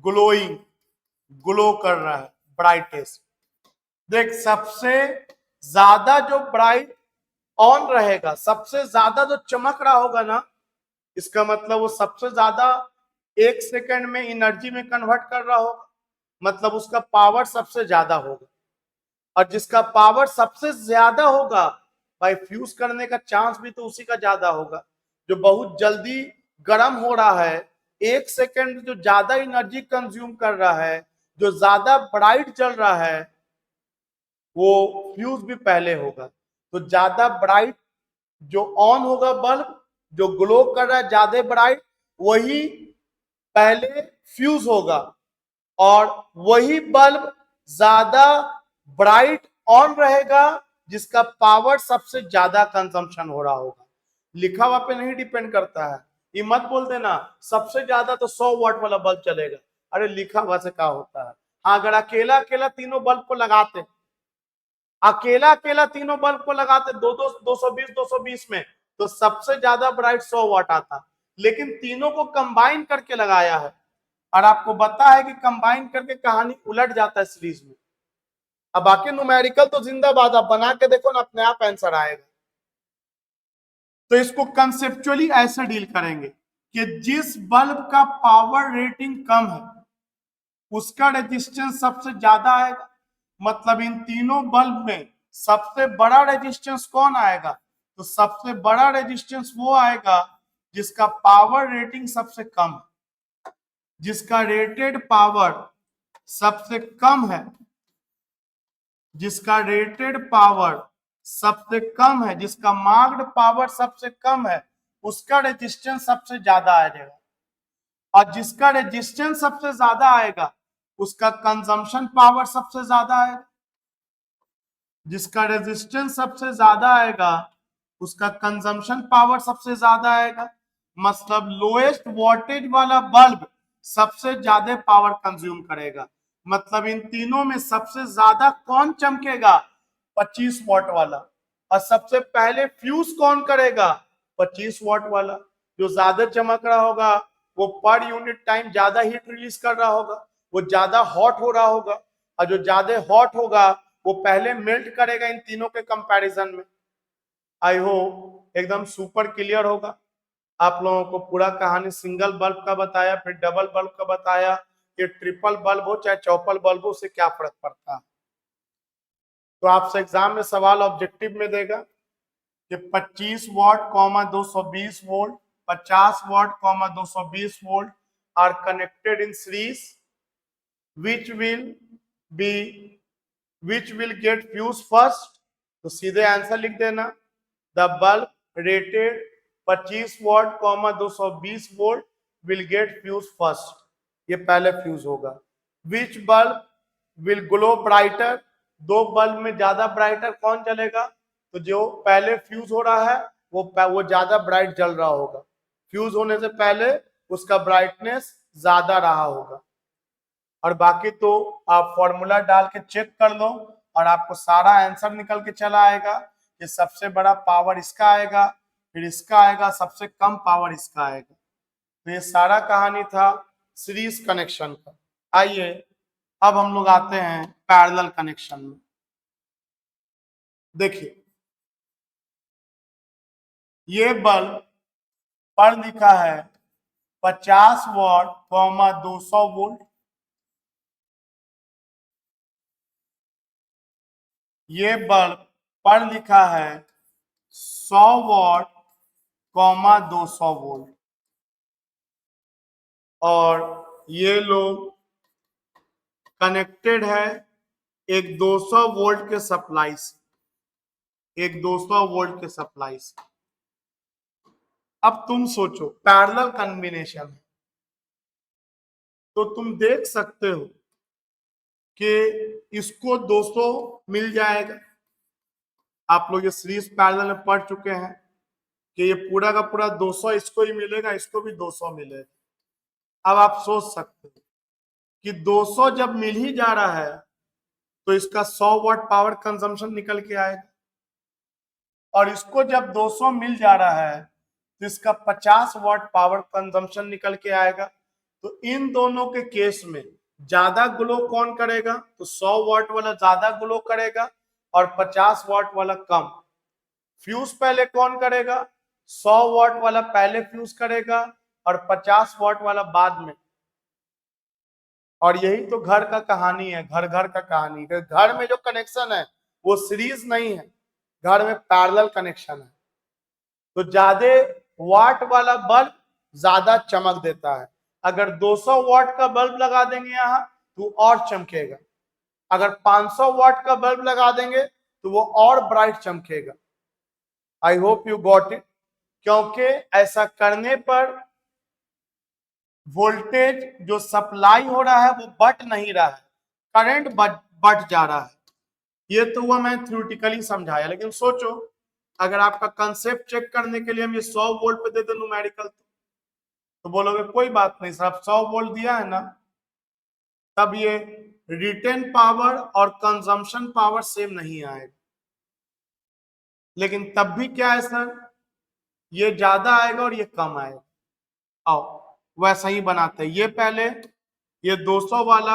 glowing, ग्लो कर रहा है, ब्राइटेस्ट। देख सबसे ज्यादा जो ब्राइट ऑन रहेगा, सबसे ज्यादा जो चमक रहा होगा ना, इसका मतलब वो सबसे ज्यादा 1 सेकंड में एनर्जी में कन्वर्ट कर रहा होगा, मतलब उसका पावर सबसे ज्यादा होगा। और जिसका पावर सबसे ज्यादा होगा भाई, फ्यूज करने का चांस भी तो उसी का ज्यादा होगा। जो बहुत जल्दी गर्म हो रहा है, 1 सेकंड जो ज्यादा एनर्जी कंज्यूम कर रहा है, जो ज्यादा ब्राइट चल रहा है, वो फ्यूज भी पहले होगा। तो ज्यादा ब्राइट जो ऑन होगा बल्ब, जो ग्लो कर रहा है ज्यादा ब्राइट, वही पहले फ्यूज होगा। और वही बल्ब ज्यादा ब्राइट ऑन रहेगा जिसका पावर सबसे ज्यादा कंजम्पशन हो रहा होगा। लिखा हुआ पे नहीं डिपेंड करता है। ये मत बोल देना सबसे ज्यादा तो 100 वाट वाला बल्ब चलेगा। अरे लिखा हुआ से क्या होता है। हाँ, अगर अकेला अकेला तीनों बल्ब को लगाते, अकेला अकेला तीनों बल्ब को लगाते 220 में, तो सबसे ज्यादा ब्राइट 100 वाट आता। लेकिन तीनों को कंबाइन करके लगाया है, और आपको पता है कि कंबाइन करके कहानी उलट जाता है सीरीज में। अब बाकी न्यूमेरिकल तो जिंदाबाद, आप बना के देखो ना, अपने आप आंसर आएगा। तो इसको कंसेप्चुअली ऐसे डील करेंगे कि जिस बल्ब का पावर रेटिंग कम है, उसका रेजिस्टेंस सबसे ज्यादा आएगा। मतलब इन तीनों बल्ब में सबसे बड़ा रेजिस्टेंस कौन आएगा? तो सबसे बड़ा रेजिस्टेंस वो आएगा जिसका पावर रेटिंग सबसे कम है, जिसका रेटेड पावर सबसे कम है, जिसका रेटेड पावर सबसे कम है, जिसका मार्क्ड पावर सबसे कम है, उसका रेजिस्टेंस सबसे ज्यादा आ जाएगा। और जिसका रेजिस्टेंस सबसे ज्यादा आएगा उसका कंजम्पशन पावर सबसे ज्यादा आएगा। जिसका रेजिस्टेंस सबसे ज्यादा आएगा उसका कंजम्पशन पावर सबसे ज्यादा आएगा। मतलब लोएस्ट वोल्टेज वाला बल्ब सबसे ज्यादा पावर कंज्यूम करेगा। मतलब इन तीनों में सबसे ज्यादा कौन चमकेगा? 25 वॉट वाला। और सबसे पहले फ्यूज कौन करेगा? 25 वॉट वाला। जो ज्यादा चमक रहा होगा वो पर यूनिट टाइम ज्यादा हीट रिलीज कर रहा होगा, वो ज्यादा हॉट हो रहा होगा। और जो ज्यादा हॉट होगा वो पहले मेल्ट करेगा इन तीनों के कंपैरिजन में। आई होप एकदम सुपर क्लियर होगा। आप लोगों को पूरा कहानी सिंगल बल्ब का बताया, फिर डबल बल्ब का बताया। ये ट्रिपल बल्ब हो चाहे चौपल बल्ब हो, उससे क्या फर्क पड़ता है। तो आपसे एग्जाम में सवाल ऑब्जेक्टिव में देगा कि 25 what 220 volt, 50 what 220 volt are connected in series, which will be which will get fuse first। तो सीधे आंसर लिख देना, the bulb rated 25 what 220 volt will get fuse first. ये पहले फ्यूज होगा। विच बल्ब विल ग्लो ब्राइटर, दो bulb में ज्यादा ब्राइटर कौन जलेगा? तो जो पहले फ्यूज हो रहा है वो ज्यादा ब्राइट जल रहा होगा। फ्यूज होने से पहले उसका ब्राइटनेस ज्यादा रहा होगा। और बाकी तो आप फॉर्मूला डाल के चेक कर लो और आपको सारा आंसर निकल के चला आएगा कि सबसे बड़ा पावर इसका आएगा, फिर इसका आएगा, सबसे कम पावर इसका आएगा। तो ये सारा कहानी था सीरीज कनेक्शन का। आइए अब हम लोग आते हैं पैरेलल कनेक्शन में। देखिए ये बल्ब पर लिखा है 50 वॉट 200 वोल्ट। ये बल्ब पर लिखा है 100 वॉट 200 वोल्ट। और ये लोग कनेक्टेड है एक 200 वोल्ट के सप्लाई से, एक 200 वोल्ट के सप्लाई से। अब तुम सोचो पैरेलल कॉम्बिनेशन है तो तुम देख सकते हो कि इसको 200 मिल जाएगा। आप लोग ये सीरीज पैरेलल में पढ़ चुके हैं कि ये पूरा का पूरा 200 इसको ही मिलेगा, इसको भी 200 मिलेगा। अब आप सोच सकते हो कि 200 जब मिल ही जा रहा है तो इसका 100 वाट पावर कंजम्पशन निकल के आएगा। और इसको जब 200 मिल जा रहा है तो इसका 50 वाट पावर कंजम्पशन निकल के आएगा। तो इन दोनों के केस में ज्यादा ग्लो कौन करेगा? तो 100 वाट वाला ज्यादा ग्लो करेगा और 50 वाट वाला कम। फ्यूज पहले कौन करेगा? 100 वाट वाला पहले फ्यूज करेगा और 50 वाट वाला बाद में। और यही तो घर का कहानी है, घर घर का कहानी है। घर में जो कनेक्शन है वो सीरीज नहीं है, घर में पैरेलल कनेक्शन है। तो ज्यादा वाट वाला बल्ब ज्यादा चमक देता है। अगर 200 वाट का बल्ब लगा देंगे यहाँ तो और चमकेगा। अगर 500 वाट का बल्ब लगा देंगे तो वो और ब्राइट चमकेगा। I hope you got it. क्योंकि ऐसा करने पर वोल्टेज जो सप्लाई हो रहा है वो बढ़ नहीं रहा है, करंट बढ़ जा रहा है। ये तो हुआ मैं थ्योरेटिकली समझाया, लेकिन सोचो अगर आपका कंसेप्ट चेक करने के लिए हम ये 100 वोल्ट पे दे दे न्यूमेरिकल तो बोलोगे कोई बात नहीं सर, आप 100 वोल्ट दिया है ना, तब ये रिटेन पावर और कंजम्पशन पावर सेम नहीं आएगा। लेकिन तब भी क्या है सर, ये ज्यादा आएगा और ये कम आएगा। आओ वैसा ही बनाते हैं। ये पहले ये 200 वाला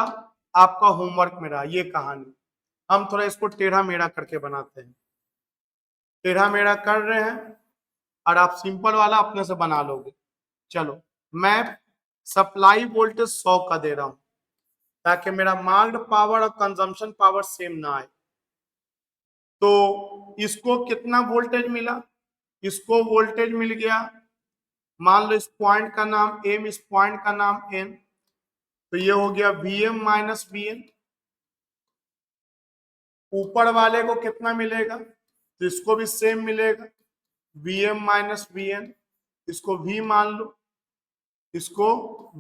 आपका होमवर्क में रहा, ये कहानी हम थोड़ा इसको टेढ़ा मेढ़ा करके बनाते हैं। टेढ़ा मेढ़ा कर रहे हैं और आप सिंपल वाला अपने से बना लोगे। चलो मैं सप्लाई वोल्टेज 100 का दे रहा हूं, ताकि मेरा मार्क्ड पावर और कंजम्पशन पावर सेम ना आए। तो इसको कितना वोल्टेज मिला, इसको वोल्टेज मिल गया, मान लो इस पॉइंट का नाम एम, इस पॉइंट का नाम एन, तो ये हो गया Vm माइनस Vn। ऊपर वाले को कितना मिलेगा, तो इसको भी सेम मिलेगा, Vm माइनस Vn। इसको V मान लो, इसको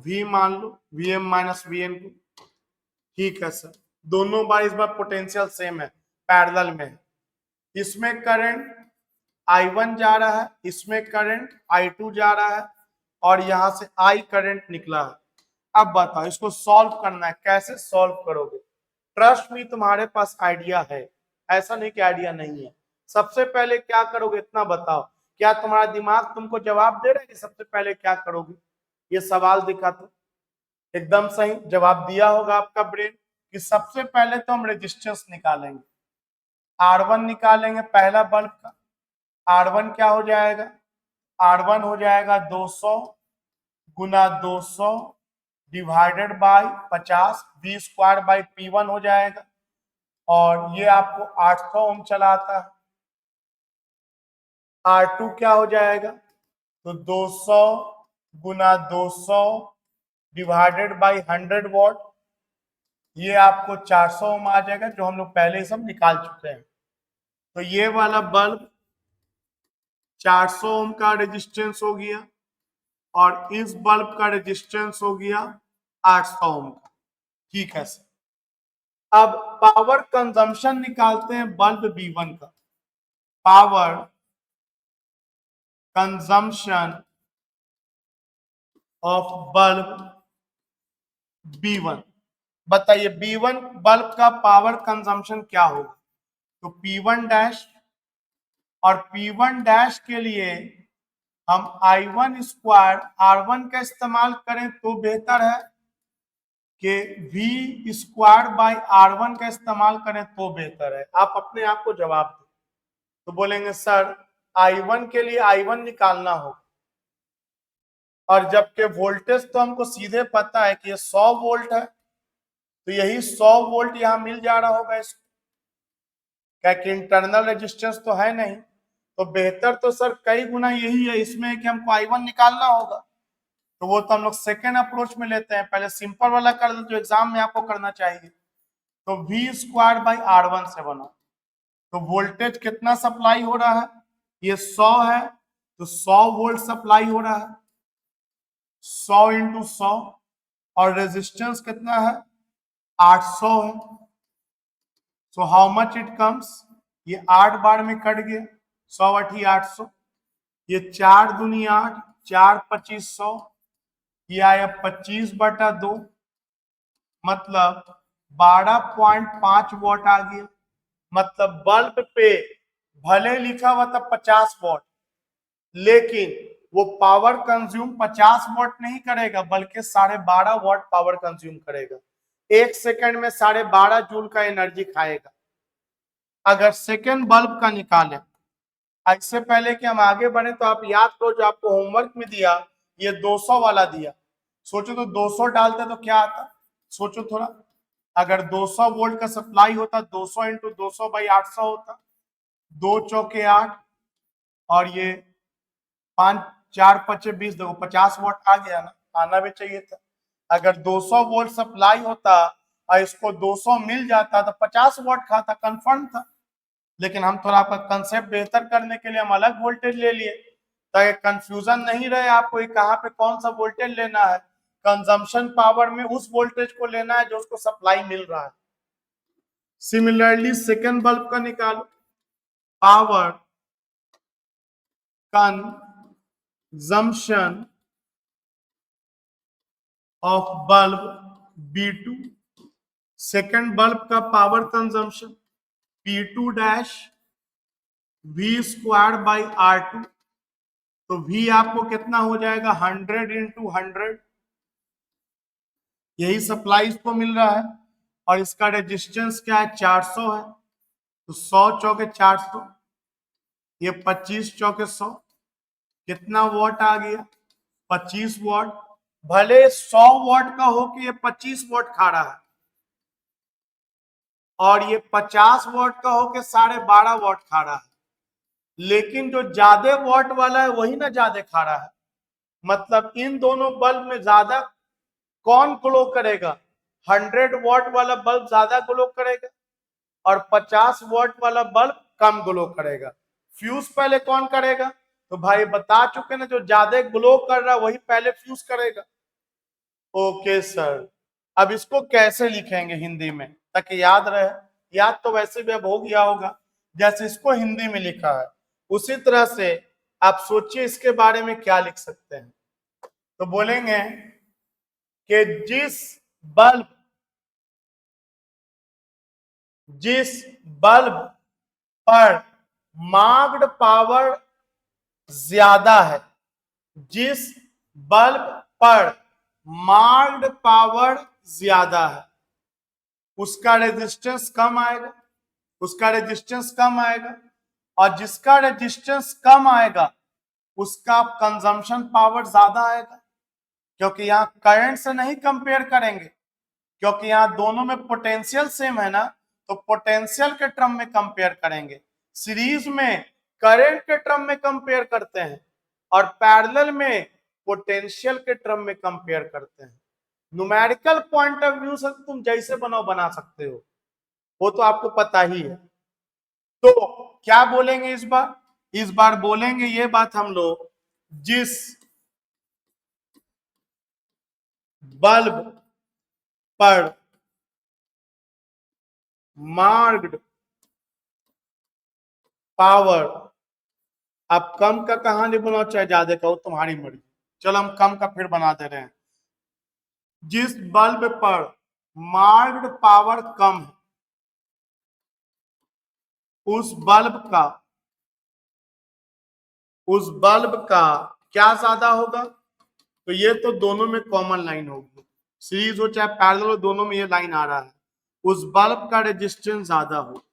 V मान लो, Vm माइनस Vn को। ठीक है सर, दोनों बार इस बार पोटेंशियल सेम है, पैरेलल में है। इसमें करंट I1 जा रहा है, इसमें करंट I2 जा रहा है, और यहां से I करंट निकला है। अब बताओ इसको सॉल्व करना है, कैसे सॉल्व करोगे? ट्रस्ट मी, तुम्हारे पास आइडिया है, ऐसा नहीं कि आइडिया नहीं है। सबसे पहले क्या करोगे इतना बताओ, क्या तुम्हारा दिमाग तुमको जवाब दे रहा है कि सबसे पहले क्या करोगे? ये सवाल दिखा तो एकदम सही जवाब दिया होगा आपका ब्रेन कि सबसे पहले तो हम रेजिस्टेंस निकालेंगे, R1 निकालेंगे पहला बल्ब का। R1 क्या हो जाएगा, R1 हो जाएगा 200 गुना 200 divided by 50, V square by P1 हो जाएगा, और ये आपको 800 ओम चलाता है। R2 क्या हो जाएगा, तो 200 गुना 200 डिवाइडेड बाई 100 वॉट, ये आपको 400 ओम आ जाएगा, जो हम लोग पहले ही सब निकाल चुके हैं। तो ये वाला बल्ब 400 ओम का रेजिस्टेंस हो गया, और इस बल्ब का रेजिस्टेंस हो गया 800 ओम का। ठीक है सर, अब पावर कंजम्पशन निकालते हैं बल्ब B1 का। Power consumption of bulb B1, बताइए B1 बल्ब का पावर कंजम्पशन क्या होगा? तो P1 डैश, और P1 डैश के लिए हम I1 स्क्वायर R1 का इस्तेमाल करें तो बेहतर है कि V स्क्वायर बाई R1 का इस्तेमाल करें तो बेहतर है? आप अपने आप को जवाब दें। तो बोलेंगे सर I1 के लिए I1 निकालना होगा, और जबकि वोल्टेज तो हमको सीधे पता है कि ये 100 वोल्ट है, तो यही 100 वोल्ट यहां मिल जा रहा होगा इसको, क्या कि इंटरनल रेजिस्टेंस तो है नहीं। तो बेहतर तो सर कई गुना यही है इसमें कि हमको I1 निकालना होगा। तो वो तो हम लोग सेकेंड अप्रोच में लेते हैं, पहले सिंपल वाला कर लेते जो एग्जाम में आपको करना चाहिए। तो V स्क्वायर बाई R1 से बना, तो वोल्टेज कितना सप्लाई हो रहा है, ये 100 है, तो 100 वोल्ट सप्लाई हो रहा है, 100 इंटू 100, और रेजिस्टेंस कितना है, 800 है। So how much it comes, ये 8 बार में कट गया, 100 8 800, ये 4 दूनी 8, 4 2500, ये आया 25/2, मतलब 12.5 वॉट आ गया। मतलब बल्ब पे भले लिखा हुआ था 50 वॉट, लेकिन वो पावर कंज्यूम 50 वॉट नहीं करेगा, बल्कि 12.5 वॉट पावर कंज्यूम करेगा। 1 सेकंड में 12.5 जूल का एनर्जी खाएगा। अगर सेकंड बल्ब का निकालें, इससे पहले कि हम आगे बढ़े तो आप याद करो जो आपको होमवर्क में दिया, ये 200 वाला दिया। सोचो तो 200 डालते तो क्या आता, सोचो थोड़ा। अगर 200 वोल्ट का सप्लाई होता, 200 इंटू 200 बाई 800 होता, 2 चौके 8, और ये 5 4 5 20, देखो 50 वोल्ट आ गया ना, आना भी चाहिए था। अगर 200 वोल्ट सप्लाई होता और इसको 200 मिल जाता तो 50 वोल्ट खाता, कंफर्म था। लेकिन हम थोड़ा आपका कंसेप्ट बेहतर करने के लिए हम अलग वोल्टेज ले लिए, ताकि कंफ्यूजन नहीं रहे आपको कहाँ पे कौन सा वोल्टेज लेना है। कंजम्पशन पावर में उस वोल्टेज को लेना है जो उसको सप्लाई मिल रहा है। सिमिलरली सेकेंड बल्ब का निकालो, power consumption of bulb B2, second bulb का power consumption P2 dash V square by R2, तो V आपको कितना हो जाएगा, 100 इंटू 100, यही सप्लाई इसको मिल रहा है, और इसका रेजिस्टेंस क्या है, 400 है, तो 100 चौके 400, ये 25 चौके 100, कितना वॉट आ गया, 25 वॉट। भले 100 वॉट का हो कि ये 25 वॉट खा रहा है, और ये 50 वॉट का होके 12.5 वॉट खा रहा है, लेकिन जो ज्यादा वॉट वाला है वही ना ज्यादा खा रहा है। मतलब इन दोनों बल्ब में ज्यादा कौन ग्लो करेगा? 100 वॉट वाला बल्ब ज्यादा ग्लो करेगा और 50 वॉट वाला बल्ब कम ग्लो करेगा। फ्यूज पहले कौन करेगा? तो भाई बता चुके ना, जो ज्यादा ग्लो कर रहा है वही पहले फ्यूज करेगा। ओके सर, अब इसको कैसे लिखेंगे हिंदी में ताकि याद रहे? याद तो वैसे भी अब हो गया होगा, जैसे इसको हिंदी में लिखा है उसी तरह से आप सोचिए इसके बारे में क्या लिख सकते हैं। तो बोलेंगे कि जिस बल्ब पर मार्क्ड पावर ज्यादा है, जिस बल्ब पर मार्क्ड पावर ज्यादा है उसका रेजिस्टेंस कम आएगा, उसका रेजिस्टेंस कम आएगा, और जिसका रेजिस्टेंस कम आएगा उसका कंजम्पशन पावर ज्यादा आएगा। क्योंकि यहां करंट से नहीं कंपेयर करेंगे, क्योंकि यहां दोनों में पोटेंशियल सेम है ना, तो पोटेंशियल के टर्म में कंपेयर करेंगे। सीरीज में करंट के टर्म में कंपेयर करते हैं और पैरेलल में पोटेंशियल के टर्म में कंपेयर करते हैं। न्यूमेरिकल पॉइंट ऑफ व्यू से तुम जैसे बनाओ बना सकते हो, वो तो आपको पता ही है। तो क्या बोलेंगे इस बार? इस बार बोलेंगे ये बात हम लोग, जिस बल्ब पर मार्क्ड पावर, आप कम का कहानी बनाओ चाहे ज्यादा का, तुम्हारी मर्जी। चलो हम कम का फिर बना दे रहे हैं। जिस बल्ब पर मार्क्ड पावर कम है उस बल्ब का क्या ज्यादा होगा? तो ये तो दोनों में कॉमन लाइन होगी, सीरीज हो चाहे पैरेलल हो, दोनों में ये लाइन आ रहा है। उस बल्ब का रेजिस्टेंस ज्यादा हो,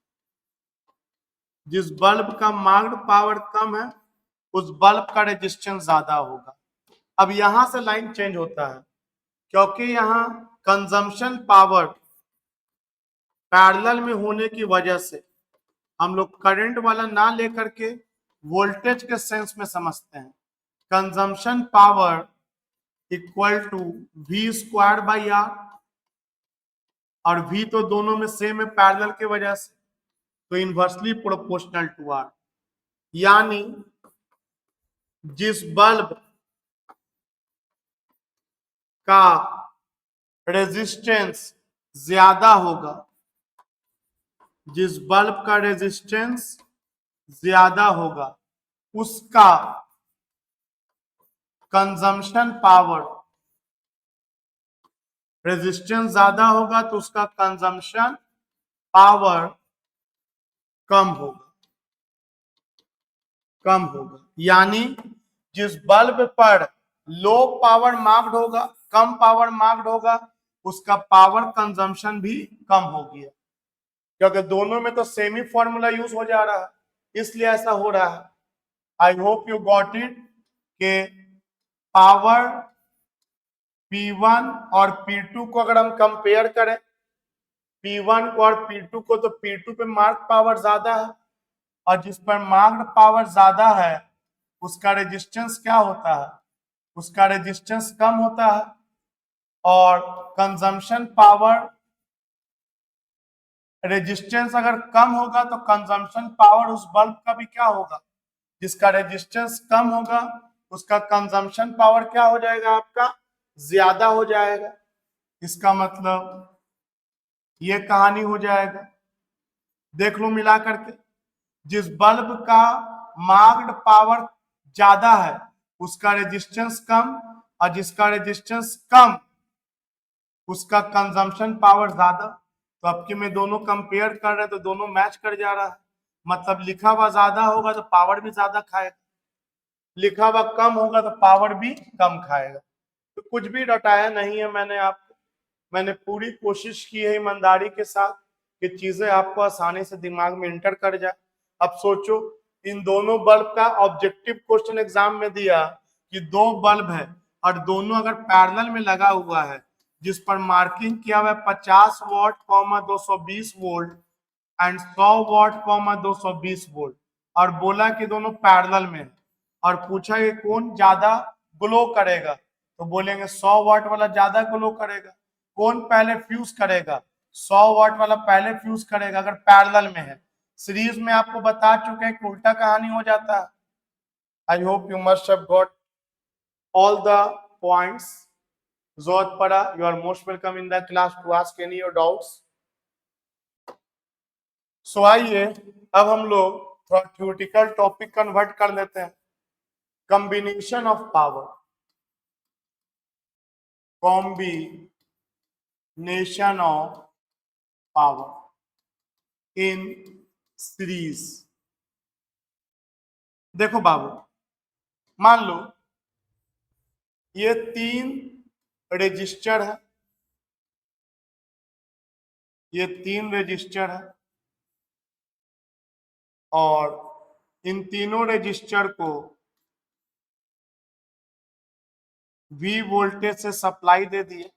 जिस बल्ब का मार्क्ड पावर कम है उस बल्ब का रेजिस्टेंस ज्यादा होगा। अब यहां से लाइन चेंज होता है, क्योंकि यहां कंजम्पशन पावर पैरेलल में होने की वजह से हम लोग करंट वाला ना लेकर के वोल्टेज के सेंस में समझते हैं। Consumption power equal to V square by R, और वी तो दोनों में सेम है पैरेलल के वजह से, तो इनवर्सली प्रोपोर्शनल टू आर। यानी जिस बल्ब का रेजिस्टेंस ज्यादा होगा, जिस बल्ब का रेजिस्टेंस ज्यादा होगा उसका कंजम्पशन पावर, रेजिस्टेंस ज्यादा होगा तो उसका कंजम्पशन पावर कम होगा। यानी जिस बल्ब पर लो पावर मार्क्ड होगा, कम पावर मार्क्ड होगा, उसका पावर कंजम्पशन भी कम हो गया, क्योंकि दोनों में तो सेम ही फॉर्मूला यूज हो जा रहा है, इसलिए ऐसा हो रहा है। I hope you got it के पावर P1 और P2 को अगर हम कंपेयर करें, P1 को और P2 को, तो P2 पे मार्क पावर ज्यादा है, और जिस पर मार्क्ड पावर ज्यादा है उसका रेजिस्टेंस क्या होता है? उसका रेजिस्टेंस कम होता है, और कंजम्पशन पावर, रेजिस्टेंस अगर कम होगा तो कंजम्पशन पावर उस बल्ब का भी क्या होगा? जिसका रेजिस्टेंस कम होगा उसका कंजम्पशन पावर क्या हो जाएगा? आपका ज्यादा हो जाएगा। इसका मतलब ये कहानी हो जाएगा। देख लो मिला करके, जिस बल्ब का मार्क्ड पावर ज्यादा है उसका रेजिस्टेंस कम, और जिसका रेजिस्टेंस कम उसका कंजम्पशन पावर ज्यादा। तो अब कि मैं दोनों कंपेयर कर रहे हैं तो दोनों मैच कर जा रहा है, मतलब लिखा हुआ ज्यादा होगा तो पावर भी ज्यादा खाएगा, लिखा हुआ कम होगा तो पावर भी कम खाएगा। तो कुछ भी रटाया नहीं है मैंने आपको, मैंने पूरी कोशिश की है ईमानदारी के साथ कि चीजें आपको आसानी से दिमाग में इंटर कर जाए। अब सोचो, इन दोनों बल्ब का ऑब्जेक्टिव क्वेश्चन एग्जाम में दिया कि दो बल्ब है और दोनों अगर पैरेलल में लगा हुआ है, जिस पर मार्किंग किया हुआ है 50 what 220 volt and 100 what 220 volt, और बोला कि दोनों पैरेलल में है, और पूछा कि कौन ज्यादा ग्लो करेगा, तो बोलेंगे 100 वॉट वाला ज्यादा ग्लो करेगा। कौन पहले फ्यूज करेगा, 100 वॉट वाला पहले फ्यूज करेगा अगर पैरेलल में है। सीरीज में आपको बता चुके हैं कि उल्टा कहानी हो जाता है। I hope you must have got all the points. जरूरत पड़ा, you are most welcome in the class to ask any your doubts. So आइए अब हम लोग थोड़ा थ्योरेटिकल टॉपिक कन्वर्ट कर लेते हैं। Combination of power, combination of power in series. देखो बाबू, मान लो ये 3 रजिस्टर है, ये 3 रजिस्टर है, और इन तीनों रजिस्टर को V वोल्टेज से सप्लाई दे दिए।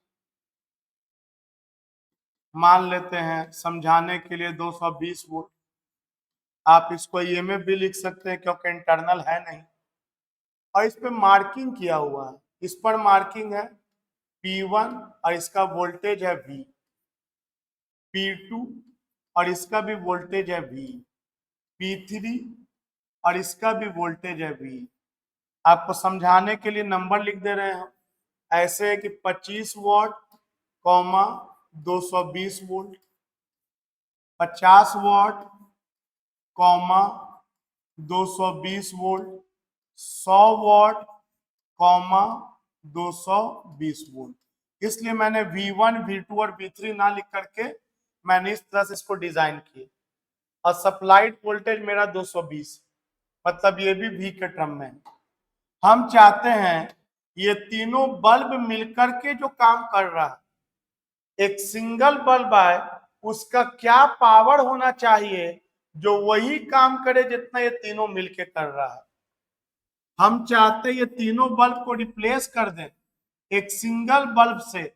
मान लेते हैं समझाने के लिए 220 वोल्ट। आप इसको EMF भी लिख सकते हैं क्योंकि इंटरनल है नहीं, और इस पे मार्किंग किया हुआ है। इस पर मार्किंग है P1 और इसका वोल्टेज है V, P2 और इसका भी वोल्टेज है V, P3 और इसका भी वोल्टेज है V। आपको समझाने के लिए नंबर लिख दे रहे हैं, ऐसे है कि 25 what 220 volt, 50 what 220 volt, 100 what 220 volt. इसलिए मैंने V1 V2 और V3 ना लिख करके मैंने इस तरह से इसको डिजाइन किया, और सप्लाइड वोल्टेज मेरा 220, मतलब ये भी V के टर्म में। हम चाहते हैं ये तीनों बल्ब मिलकर के जो काम कर रहा है, एक सिंगल बल्ब है, उसका क्या पावर होना चाहिए जो वही काम करे जितना ये तीनों मिलके कर रहा है। हम चाहते ये तीनों बल्ब को रिप्लेस कर दें एक सिंगल बल्ब से।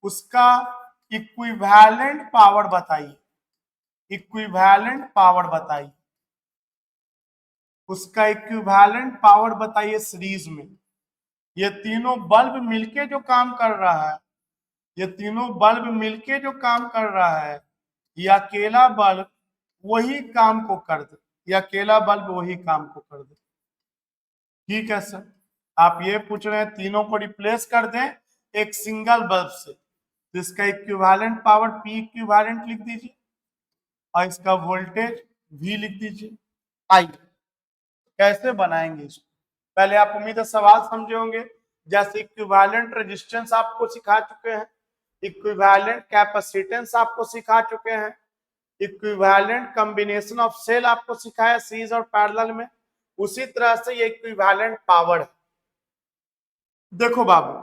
उसका इक्विवेलेंट पावर बताइए, इक्विवेलेंट पावर बताइए, उसका इक्विवेलेंट पावर बताइए सीरीज में। ये तीनों बल्ब मिलके जो काम कर रहा है, ये तीनों बल्ब मिलके जो काम कर रहा है, ये अकेला बल्ब वही काम को कर दे, ये अकेला बल्ब वही काम को कर दे। ठीक है सर, आप ये पूछ रहे हैं तीनों को रिप्लेस कर दें एक सिंगल बल्ब से, जिसका इक्विवेलेंट पावर P इक्विवेलेंट लिख दीजिए और इसका वोल्टेज V लिख दीजिए। आइए कैसे बनाएंगे इसको, पहले आप उम्मीद है सवाल समझे होंगे। जैसे इक्विवेलेंट रेजिस्टेंस आपको सिखा चुके हैं, इक्विवेलेंट कैपेसिटेंस आपको सिखा चुके हैं, इक्विवेलेंट कॉम्बिनेशन ऑफ सेल आपको सिखाया सीरीज और पैरेलल में, उसी तरह से ये इक्विवेलेंट पावर है। देखो बाबू,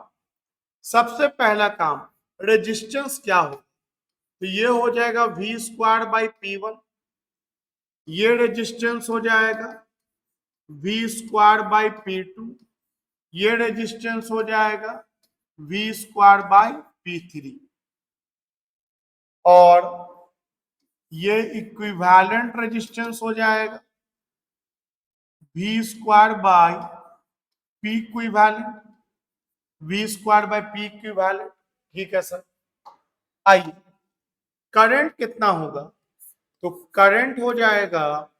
सबसे पहला काम रेजिस्टेंस क्या हो, तो ये हो जाएगा V²/P1, ये रेजिस्टेंस हो जाएगा V²/P2, ये रेजिस्टेंस हो जाएगा V²/P3, और ये इक्विवेलेंट रेजिस्टेंस हो जाएगा V²/P इक्विवेलेंट, V²/P इक्विवेलेंट। ठीक है सर। आइए करंट कितना होगा, तो करंट हो जाएगा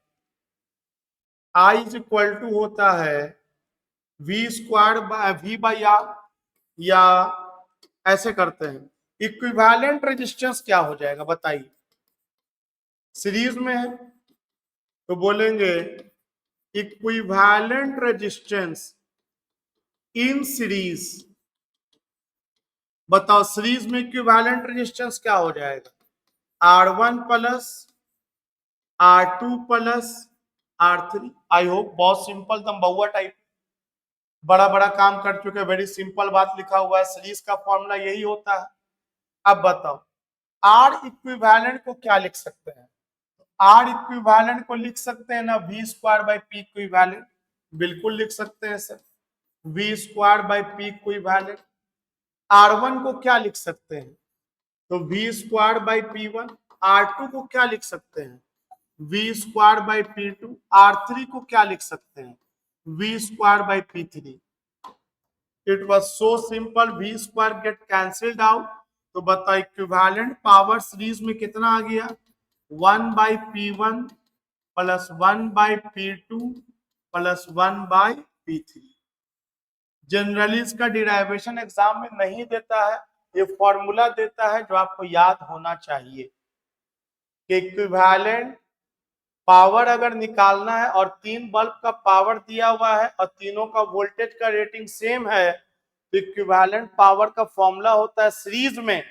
I इज इक्वल टू होता है V²/V/R, या ऐसे करते हैं इक्विवेलेंट रेजिस्टेंस क्या हो जाएगा बताइए। सीरीज में है तो बोलेंगे इक्विवेलेंट रेजिस्टेंस इन सीरीज। बताओ सीरीज में इक्विवेलेंट रेजिस्टेंस क्या हो जाएगा, R1 plus R2 plus R3। I hope बहुत सिंपल, तुम बहुआ टाइप बड़ा बड़ा काम कर चुके, वेरी सिंपल बात लिखा हुआ है। सीरीज का फॉर्मूला यही होता है। अब बताओ R इक्विवेलेंट को क्या लिख सकते हैं, R इक्विवेलेंट को लिख सकते हैं ना V²/P इक्विवेलेंट, बिल्कुल लिख सकते हैं सर, V²/P इक्विवेलेंट। R1 को क्या लिख सकते हैं, तो we square by P1। R2 को क्या लिख सकते हैं, V square by P2। R3 को क्या लिख सकते हैं, V square by P3। It was so simple, V square get cancelled out. तो बताओ इक्विवेलेंट पावर सीरीज में कितना आ गया, 1/P1 plus 1/P2 plus 1/P3। Generally इसका डिराइवेशन एग्जाम में नहीं देता है, ये फॉर्मूला देता है जो आपको याद होना चाहिए कि इक्विवेलेंट पावर अगर निकालना है और 3 बल्ब का पावर दिया हुआ है और तीनों का वोल्टेज का रेटिंग सेम है, तो इक्विवेलेंट पावर का फॉर्मूला होता है सीरीज में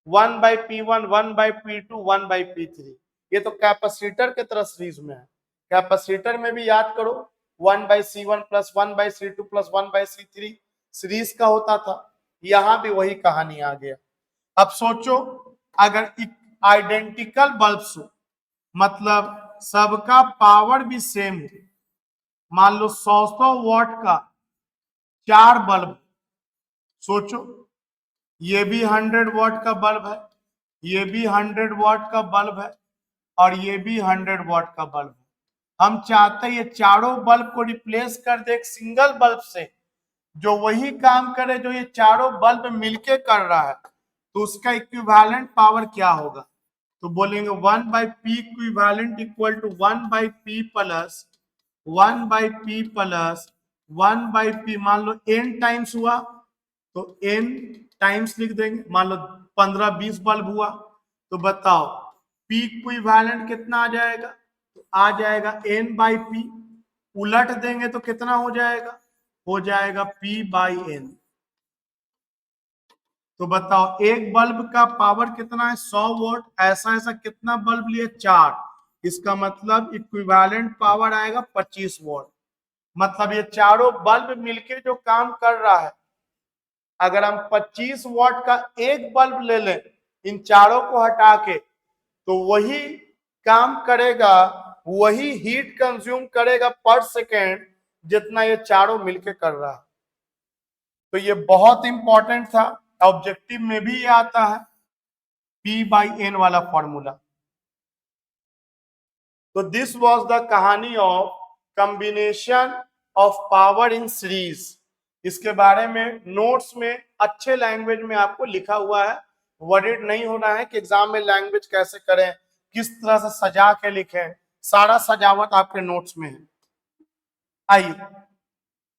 1/P1 1/P2 1/P3। ये तो कैपेसिटर के तरह सीरीज में है। कैपेसिटर में भी याद करो 1/C1 plus 1/C2 plus 1/C3 series का होता था। यहां भी वही कहानी आ गया। अब सोचो अगर आइडेंटिकल बल्ब्स हो, मतलब सबका पावर भी सेम हो, मान लो 100 वॉट का 4 बल्ब, सोचो ये भी 100 वॉट का बल्ब है, ये भी 100 वॉट का बल्ब है और ये भी 100 वॉट का बल्ब है। हम चाहते हैं ये चारों बल्ब को रिप्लेस कर दे एक सिंगल बल्ब से जो वही काम करे जो ये चारों बल्ब मिलके कर रहा है, तो उसका इक्विवेलेंट पावर क्या होगा, तो बोलेंगे 1/P equivalent equal to 1/P plus 1/P plus 1/P। मान लो n टाइम्स हुआ तो n टाइम्स लिख देंगे, मान लो 15-20 बल्ब हुआ, तो बताओ P इक्विवेलेंट कितना आ जाएगा, तो आ जाएगा n/P। उलट देंगे तो कितना हो जाएगा P/n। तो बताओ एक बल्ब का पावर कितना है, 100 वोल्ट। ऐसा ऐसा कितना बल्ब लिए, 4। इसका मतलब इक्विवेलेंट पावर आएगा 25 वोल्ट। मतलब ये चारों बल्ब मिलके जो काम कर रहा है, अगर हम 25 वॉट का एक बल्ब ले लें इन चारों को हटा के, तो वही काम करेगा, वही हीट कंज्यूम करेगा पर सेकेंड जितना ये चारों मिलके कर रहा है। तो ये बहुत इंपॉर्टेंट था, ऑब्जेक्टिव में भी ये आता है P/n वाला फॉर्मूला। तो दिस वाज द कहानी of combination of power in series. इसके बारे में नोट्स में अच्छे लैंग्वेज में आपको लिखा हुआ है, वरीड नहीं होना है कि एग्जाम में लैंग्वेज कैसे करें, किस तरह से सजा के लिखें, सारा सजावट आपके नोट्स में है। आइए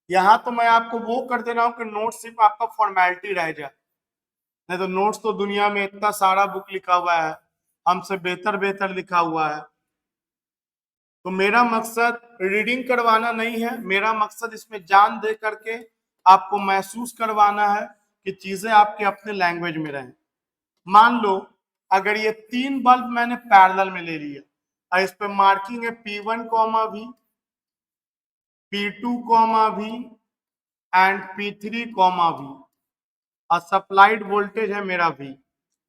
यहां तो मैं आपको वो कर दे रहा हूं कि नोट्स सिर्फ आपका फॉर्मेलिटी रह जाए, नहीं तो नोट्स तो दुनिया में इतना सारा बुक लिखा हुआ है, हमसे बेहतर बेहतर लिखा हुआ है। तो मेरा मकसद रीडिंग करवाना नहीं है, मेरा मकसद इसमें जान दे करके आपको महसूस करवाना है कि चीजें आपके अपने लैंग्वेज में रहें। मान लो अगर ये 3 बल्ब मैंने पैरेलल में ले लिया और इस पे मार्किंग है P1, V, P2, V and P3, V और सप्लाइड वोल्टेज है मेरा V।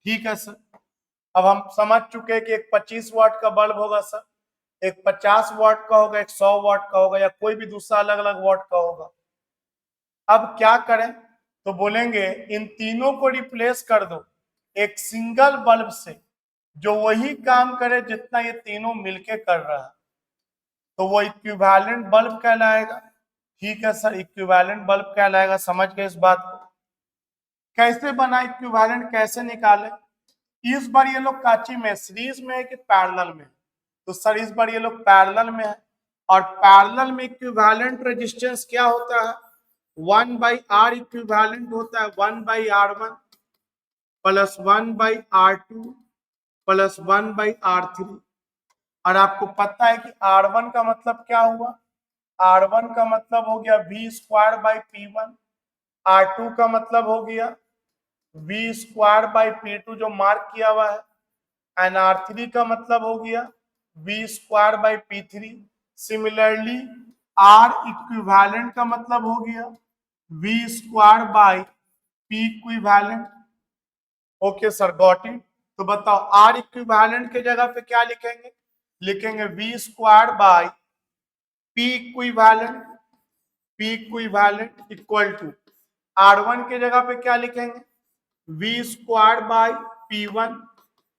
ठीक है सर, अब हम समझ चुके हैं कि एक 25 वाट का बल्ब होगा सर, एक 50 वाट का होगा, एक 100 वाट का होगा, या कोई भी दूसरा अलग अलग वाट का होगा। अब क्या करें, तो बोलेंगे इन तीनों को रिप्लेस कर दो एक सिंगल बल्ब से जो वही काम करे जितना ये तीनों मिलके कर रहा है, तो वो इक्विवेलेंट बल्ब कहलाएगा। ठीक है सर, इक्विवेलेंट बल्ब कहलाएगा। समझ गए इस बात को, कैसे बना इक्विवेलेंट, कैसे निकाले। इस बार ये लोग काची में सीरीज में है कि पैरेलल में, तो सर इस बार ये लोग पैरेलल में है, और पैरेलल में इक्विवेलेंट रेजिस्टेंस क्या होता है, 1/R इक्विवेलेंट होता है 1/R1 plus 1/R2 plus 1/R3। और आपको पता है कि R1 का मतलब क्या हुआ, R1 का मतलब हो गया V square by P1, R2 का मतलब हो गया V स्क्वायर बाई P2 जो मार्क किया हुआ है, एंड R3 का मतलब हो गया V square by P3। Similarly R equivalent का मतलब हो गया V square by P equivalent. Okay sir, got it. तो बताओ R इक्विवेलेंट के जगह पे क्या लिखेंगे, लिखेंगे V square by P equivalent, P equivalent equal to R1 की जगह पे क्या लिखेंगे, v square by P1,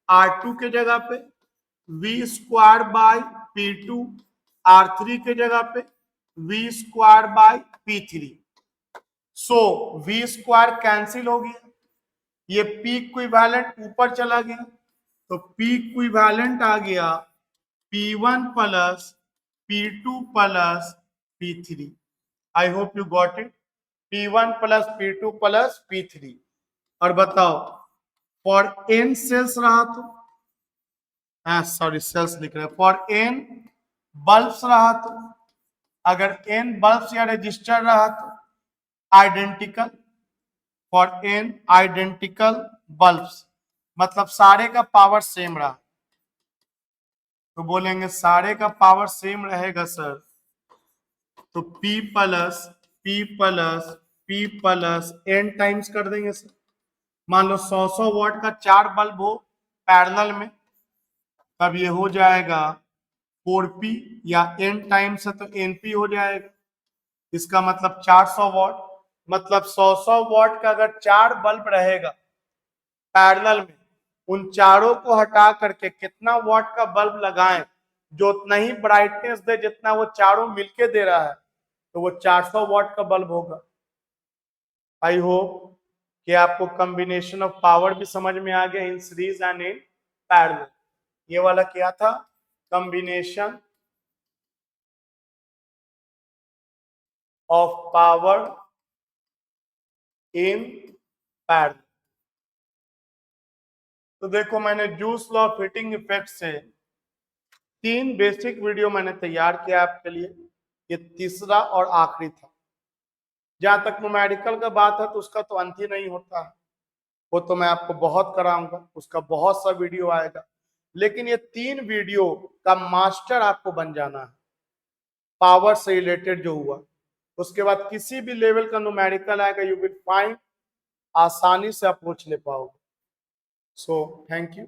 R2 के जगह पे v square by P2, R3 के जगह पे v square by P3। So v square cancel हो गया, ये p इक्विवेलेंट ऊपर चला गया, तो p इक्विवेलेंट आ गया P1 plus P2 plus P3। I hope you got it. P1 plus P2 plus P3। और बताओ फॉर n सेल्स रहा तो, सॉरी सेल्स लिख रहे हैं, फॉर n बल्ब्स रहा तो, अगर n बल्ब्स या रजिस्टर रहा तो identical, for n identical bulbs मतलब सारे का पावर सेम रहा, तो बोलेंगे सारे का पावर सेम रहेगा सर, तो P plus P plus P plus n times कर देंगे सर। मान लो 100 वाट का 4 बल्ब हो पैरेलल में, तब ये हो जाएगा 4p या n टाइम्स है तो np हो जाएगा, इसका मतलब 400 वाट, मतलब 100 वाट का अगर 4 बल्ब रहेगा पैरेलल में, उन चारों को हटा करके कितना वाट का बल्ब लगाएं जो उतना ही ब्राइटनेस दे जितना वो चारों मिलके दे रहा है, तो वो 400 वाट का बल्ब होगा। आई होप कि आपको कॉम्बिनेशन ऑफ पावर भी समझ में आ गया in series and in parallel. ये वाला क्या था, combination of power in parallel. तो देखो मैंने juice law of heating effect से 3 बेसिक वीडियो मैंने तैयार किया आपके लिए, ये तीसरा और आखिरी था। जहां तक न्यूमेरिकल का बात है तो उसका तो अंत ही नहीं होता है, वो तो मैं आपको बहुत कराऊंगा, उसका बहुत सा वीडियो आएगा, लेकिन ये 3 वीडियो का मास्टर आपको बन जाना है पावर से रिलेटेड जो हुआ, उसके बाद किसी भी लेवल का न्यूमेरिकल आएगा यू विल फाइंड आसानी से अप्रोच ले पाओगे। So thank you.